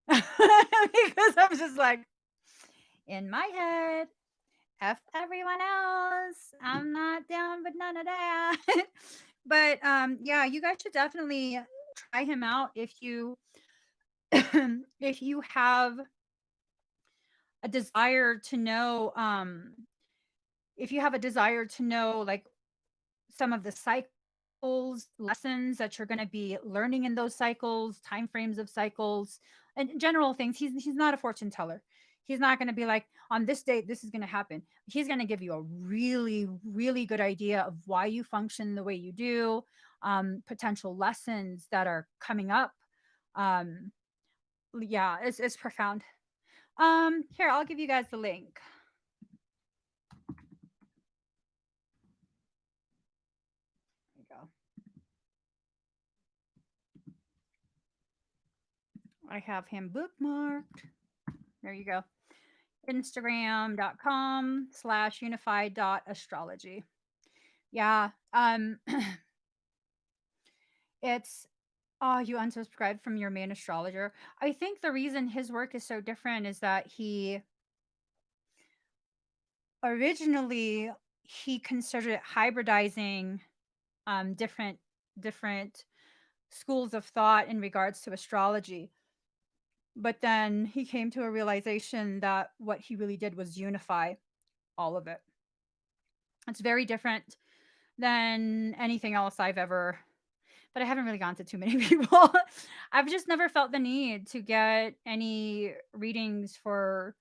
Because I'm just like in my head, F everyone else. I'm not down with none of that. But yeah, you guys should definitely try him out if you if you have a desire to know if you have a desire to know like some of the cycles, lessons that you're going to be learning in those cycles, time frames of cycles, and general things. He's not a fortune teller. He's not going to be like on this date this is going to happen. He's going to give you a really really good idea of why you function the way you do, potential lessons that are coming up. Um, yeah, it's profound. Here I'll give you guys the link. There you go. I have him bookmarked. There you go. Instagram.com/unified.astrology. Yeah. It's oh, you unsubscribed from your main astrologer. I think the reason his work is so different is that originally he considered it hybridizing different different schools of thought in regards to astrology. But then he came to a realization that what he really did was unify all of it. It's very different than anything else I've ever, but I haven't really gone to too many people. I've just never felt the need to get any readings for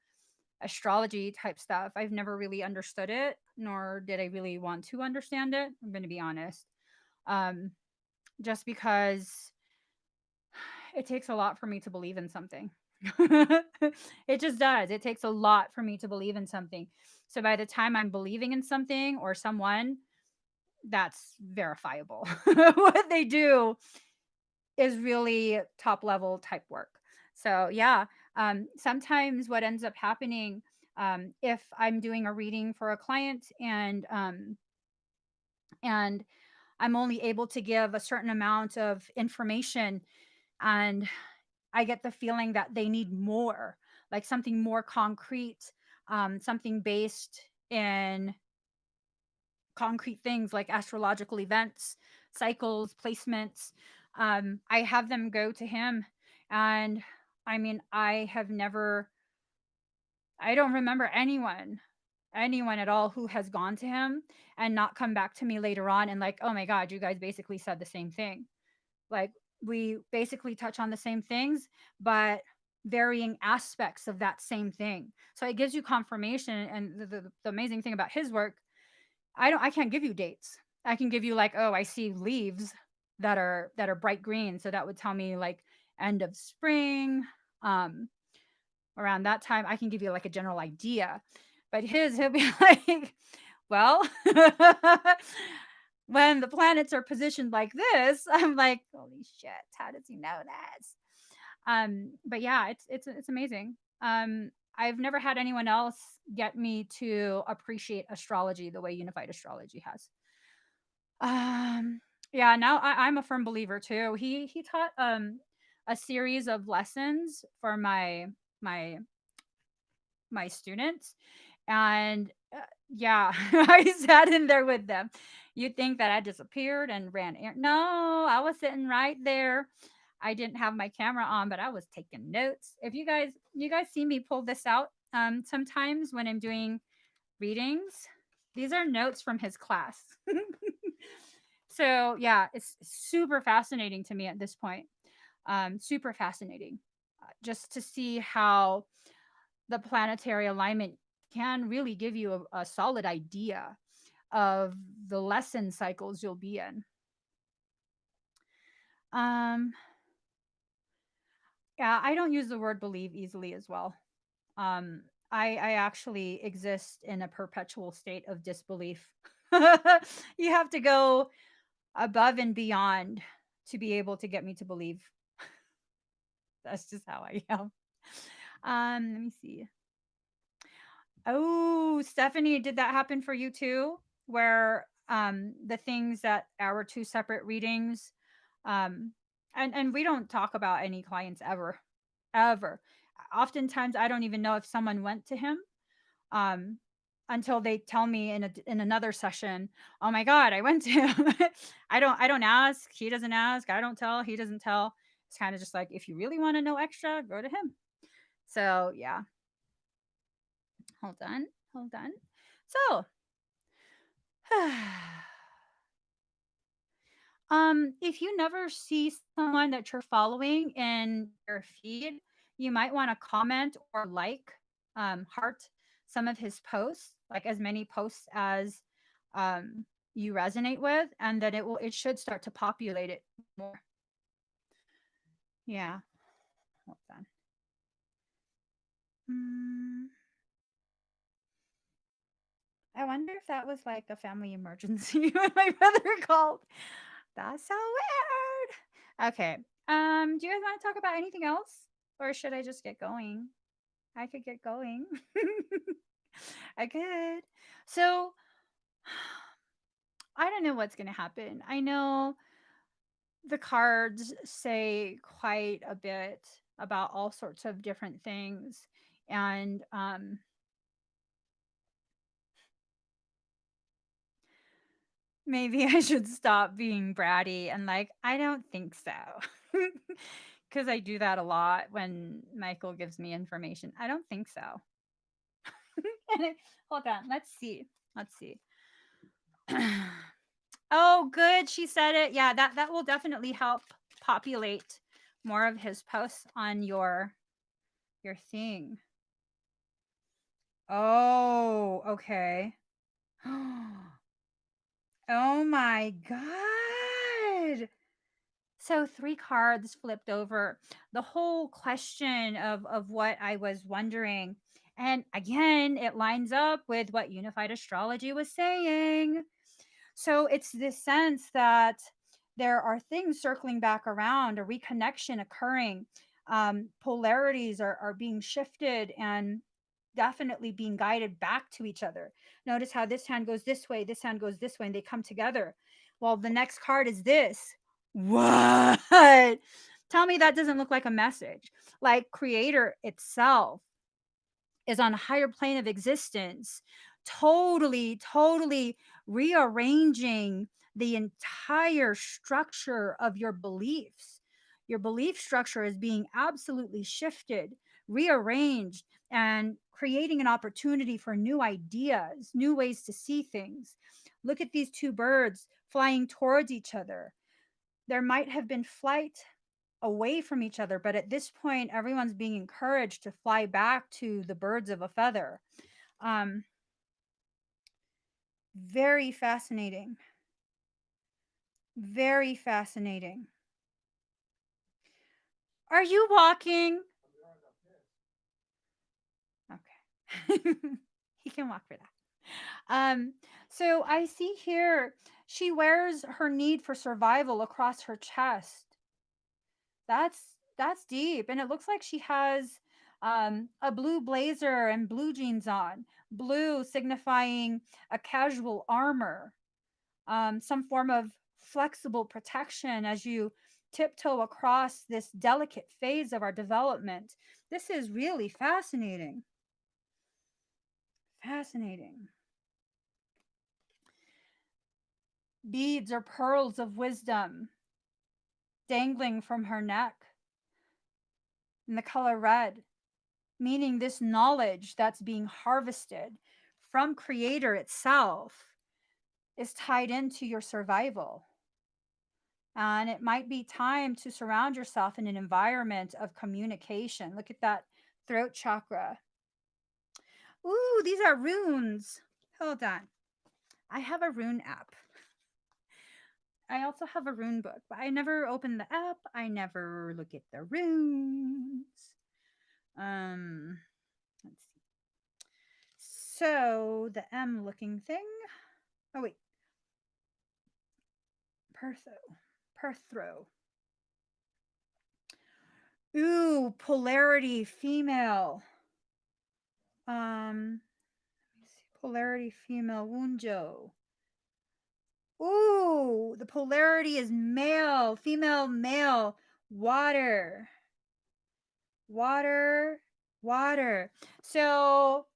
astrology type stuff. I've never really understood it, nor did I really want to understand it. I'm going to be honest. Um, just because it takes a lot for me to believe in something. It just does. It takes a lot for me to believe in something. So by the time I'm believing in something or someone, that's verifiable. What they do is really top level type work. So yeah, sometimes what ends up happening, if I'm doing a reading for a client and I'm only able to give a certain amount of information, and I get the feeling that they need more, like something more concrete, something based in concrete things like astrological events, cycles, placements. I have them go to him. And I mean, I don't remember anyone at all who has gone to him and not come back to me later on and like, oh my God, you guys basically said the same thing. Like, we basically touch on the same things, but varying aspects of that same thing. So it gives you confirmation. And the amazing thing about his work, I can't give you dates. I can give you like, oh, I see leaves that are bright green. So that would tell me like end of spring. Um, Around that time, I can give you like a general idea. But he'll be like, well, when the planets are positioned like this, I'm like, holy shit, how does he know that? But yeah, it's amazing. I've never had anyone else get me to appreciate astrology the way unified astrology has. Um, yeah, now I'm a firm believer too. He taught a series of lessons for my my students, and yeah, I sat in there with them. You'd think that I disappeared and no, I was sitting right there. I didn't have my camera on, but I was taking notes. If you guys see me pull this out sometimes when I'm doing readings, these are notes from his class. So yeah, it's super fascinating to me at this point. Super fascinating, just to see how the planetary alignment can really give you a solid idea of the lesson cycles you'll be in. Um, yeah, I don't use the word believe easily as well. Um, I actually exist in a perpetual state of disbelief. You have to go above and beyond to be able to get me to believe. That's just how I am. Let me see. Oh, Stephanie, did that happen for you too? Where the things that our two separate readings, um and we don't talk about any clients ever. Ever. Oftentimes I don't even know if someone went to him um until they tell me in another session, "Oh my god, I went to him." I don't ask, he doesn't ask, I don't tell, he doesn't tell. It's kind of just like, if you really want to know extra, go to him. So, yeah. Hold on. Hold on. So, if you never see someone that you're following in your feed, you might want to comment or like, heart some of his posts, like as many posts as you resonate with, and then it should start to populate it more. Yeah. Hold on. Mm, I wonder if that was like a family emergency when my brother called. That's so weird. Okay. Do you guys want to talk about anything else? Or should I just get going? I could get going. I could. So, I don't know what's going to happen. I know the cards say quite a bit about all sorts of different things. And maybe I should stop being bratty and like, I don't think so. Because I do that a lot when Michael gives me information. I don't think so. Hold on. Let's see. Let's see. Oh, good. She said it. Yeah, that will definitely help populate more of his posts on your thing. Oh, okay. Oh my god. So 3 cards flipped over. The whole question of what I was wondering. And again, it lines up with what unified astrology was saying. So it's this sense that there are things circling back around, a reconnection occurring. Polarities are being shifted and definitely being guided back to each other. Notice how this hand goes this way, this hand goes this way, and they come together. Well, the next card is this. What? Tell me that doesn't look like a message. Like creator itself is on a higher plane of existence, totally rearranging the entire structure of your beliefs. Your belief structure is being absolutely shifted, rearranged, and creating an opportunity for new ideas, new ways to see things. Look at these 2 birds flying towards each other. There might have been flight away from each other, but at this point, everyone's being encouraged to fly back to the birds of a feather. Um, very fascinating. Very fascinating. Are you walking? Okay. He can walk for that. So I see here she wears her need for survival across her chest. That's deep, and it looks like she has a blue blazer and blue jeans on. Blue signifying a casual armor, some form of flexible protection as you tiptoe across this delicate phase of our development. This is really fascinating. Fascinating. Beads or pearls of wisdom dangling from her neck in the color red, meaning this knowledge that's being harvested from creator itself is tied into your survival. And it might be time to surround yourself in an environment of communication. Look at that throat chakra. Ooh, these are runes. Hold on. I have a rune app. I also have a rune book, but I never open the app. I never look at the runes. Let's see. So the M looking thing. Oh wait. Perthro. Ooh, polarity female. Let me see. Polarity female Wunjo. Ooh, the polarity is male, female, male. Water. So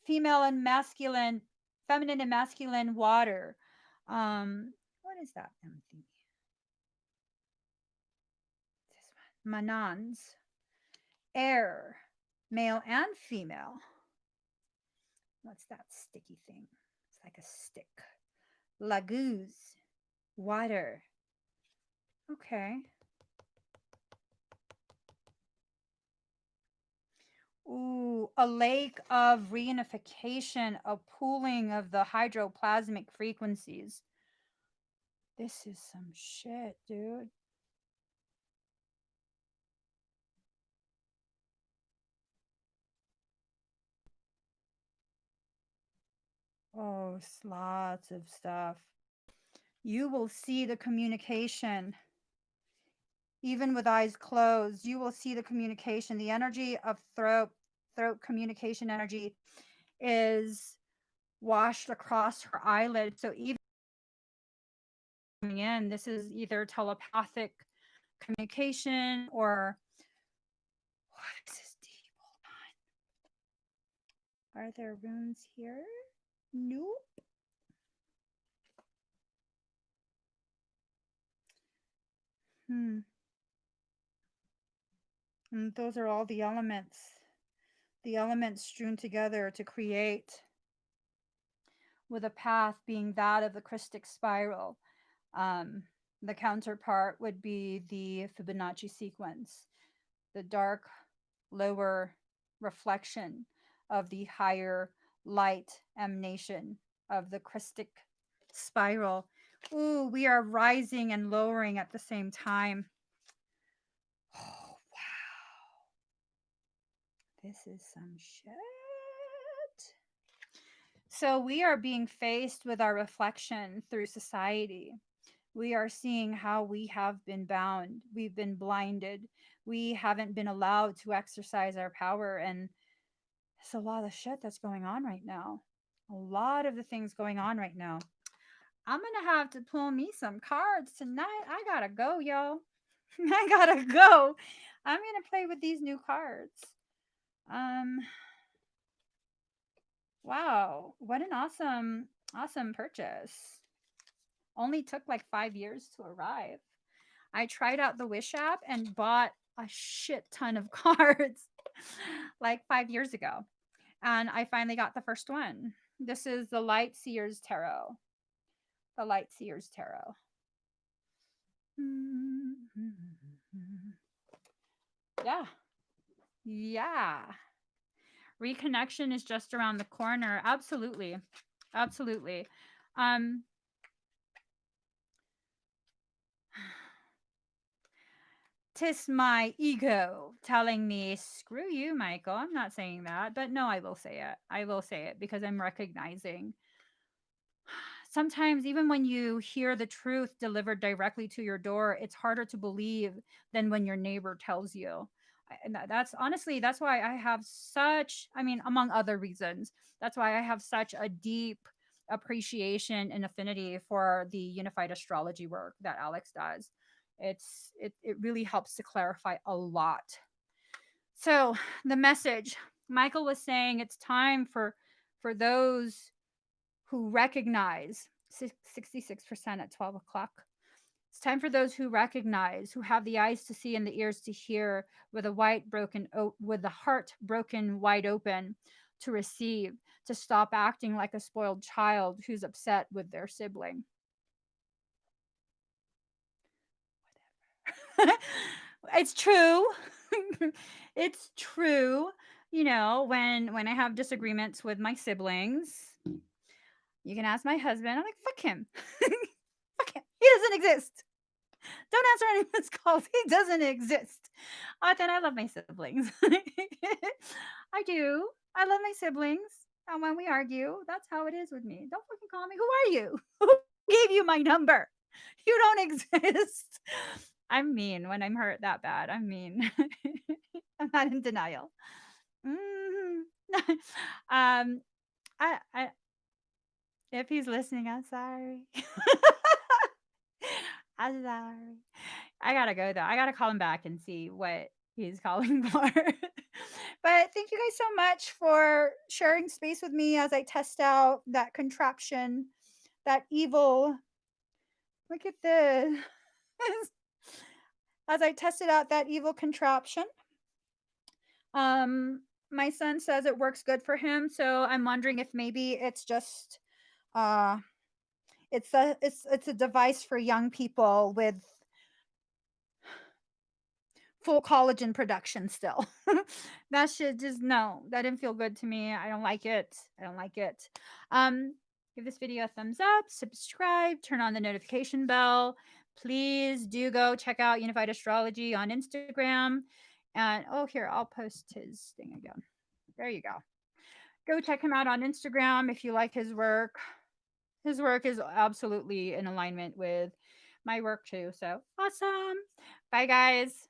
female and masculine, feminine and masculine water. What is that empty? This one. Manans. Air. Male and female. What's that sticky thing? It's like a stick. Laguz. Water. Okay. Ooh, a lake of reunification, a pooling of the hydroplasmic frequencies. This is some shit, dude. Oh, lots of stuff. You will see the communication even with eyes closed. You will see the communication. The energy of throat communication energy is washed across her eyelid. So even coming in, this is either telepathic communication or what is this deep? Hold on. Are there runes here? Nope. Hmm. And those are all the elements strewn together to create, with a path being that of the Christic spiral. Um, the counterpart would be the Fibonacci sequence, the dark lower reflection of the higher light emanation of the Christic spiral. Ooh, we are rising and lowering at the same time. Oh, wow. This is some shit. So we are being faced with our reflection through society. We are seeing how we have been bound. We've been blinded. We haven't been allowed to exercise our power. And it's a lot of shit that's going on right now. A lot of the things going on right now. I'm going to have to pull me some cards tonight. I got to go, y'all. I got to go. I'm going to play with these new cards. Um, wow. What an awesome purchase. Only took like 5 years to arrive. I tried out the Wish app and bought a shit ton of cards like 5 years ago. And I finally got the first one. This is the Light Seers Tarot. The Light Seers Tarot. Yeah. Yeah. Reconnection is just around the corner. Absolutely. Absolutely. Um, tis my ego telling me, screw you, Michael. I'm not saying that, but no, I will say it. I will say it because I'm recognizing sometimes, even when you hear the truth delivered directly to your door, it's harder to believe than when your neighbor tells you. And that's honestly, that's why I have such, I mean, among other reasons, that's why I have such a deep appreciation and affinity for the unified astrology work that Alex does. It really helps to clarify a lot. So the message Michael was saying, it's time for those who recognize 66% at 12 o'clock. It's time for those who recognize, who have the eyes to see and the ears to hear, with the heart broken wide open, to receive, to stop acting like a spoiled child who's upset with their sibling. It's true. It's true. You know, when I have disagreements with my siblings, you can ask my husband. I'm like, fuck him. Fuck him. He doesn't exist. Don't answer anyone's calls. He doesn't exist. Then I love my siblings. I do. I love my siblings. And when we argue, that's how it is with me. Don't fucking call me. Who are you? Who gave you my number? You don't exist. I'm mean when I'm hurt that bad. I'm mean. I'm not in denial. Mhm. um, I, if he's listening, I'm sorry. I'm sorry. I gotta go though. I gotta call him back and see what he's calling for. But thank you guys so much for sharing space with me as I test out that contraption, that evil. Look at this. As I tested out that evil contraption. My son says it works good for him, so I'm wondering if maybe it's just uh it's a device for young people with full collagen production still. That shit just no, that didn't feel good to me. I don't like it. I don't like it. Give this video a thumbs up, subscribe, turn on the notification bell. Please do go check out Unified Astrology on Instagram. And oh, here, I'll post his thing again. There you go. Go check him out on Instagram if you like his work. His work is absolutely in alignment with my work too. So awesome. Bye, guys.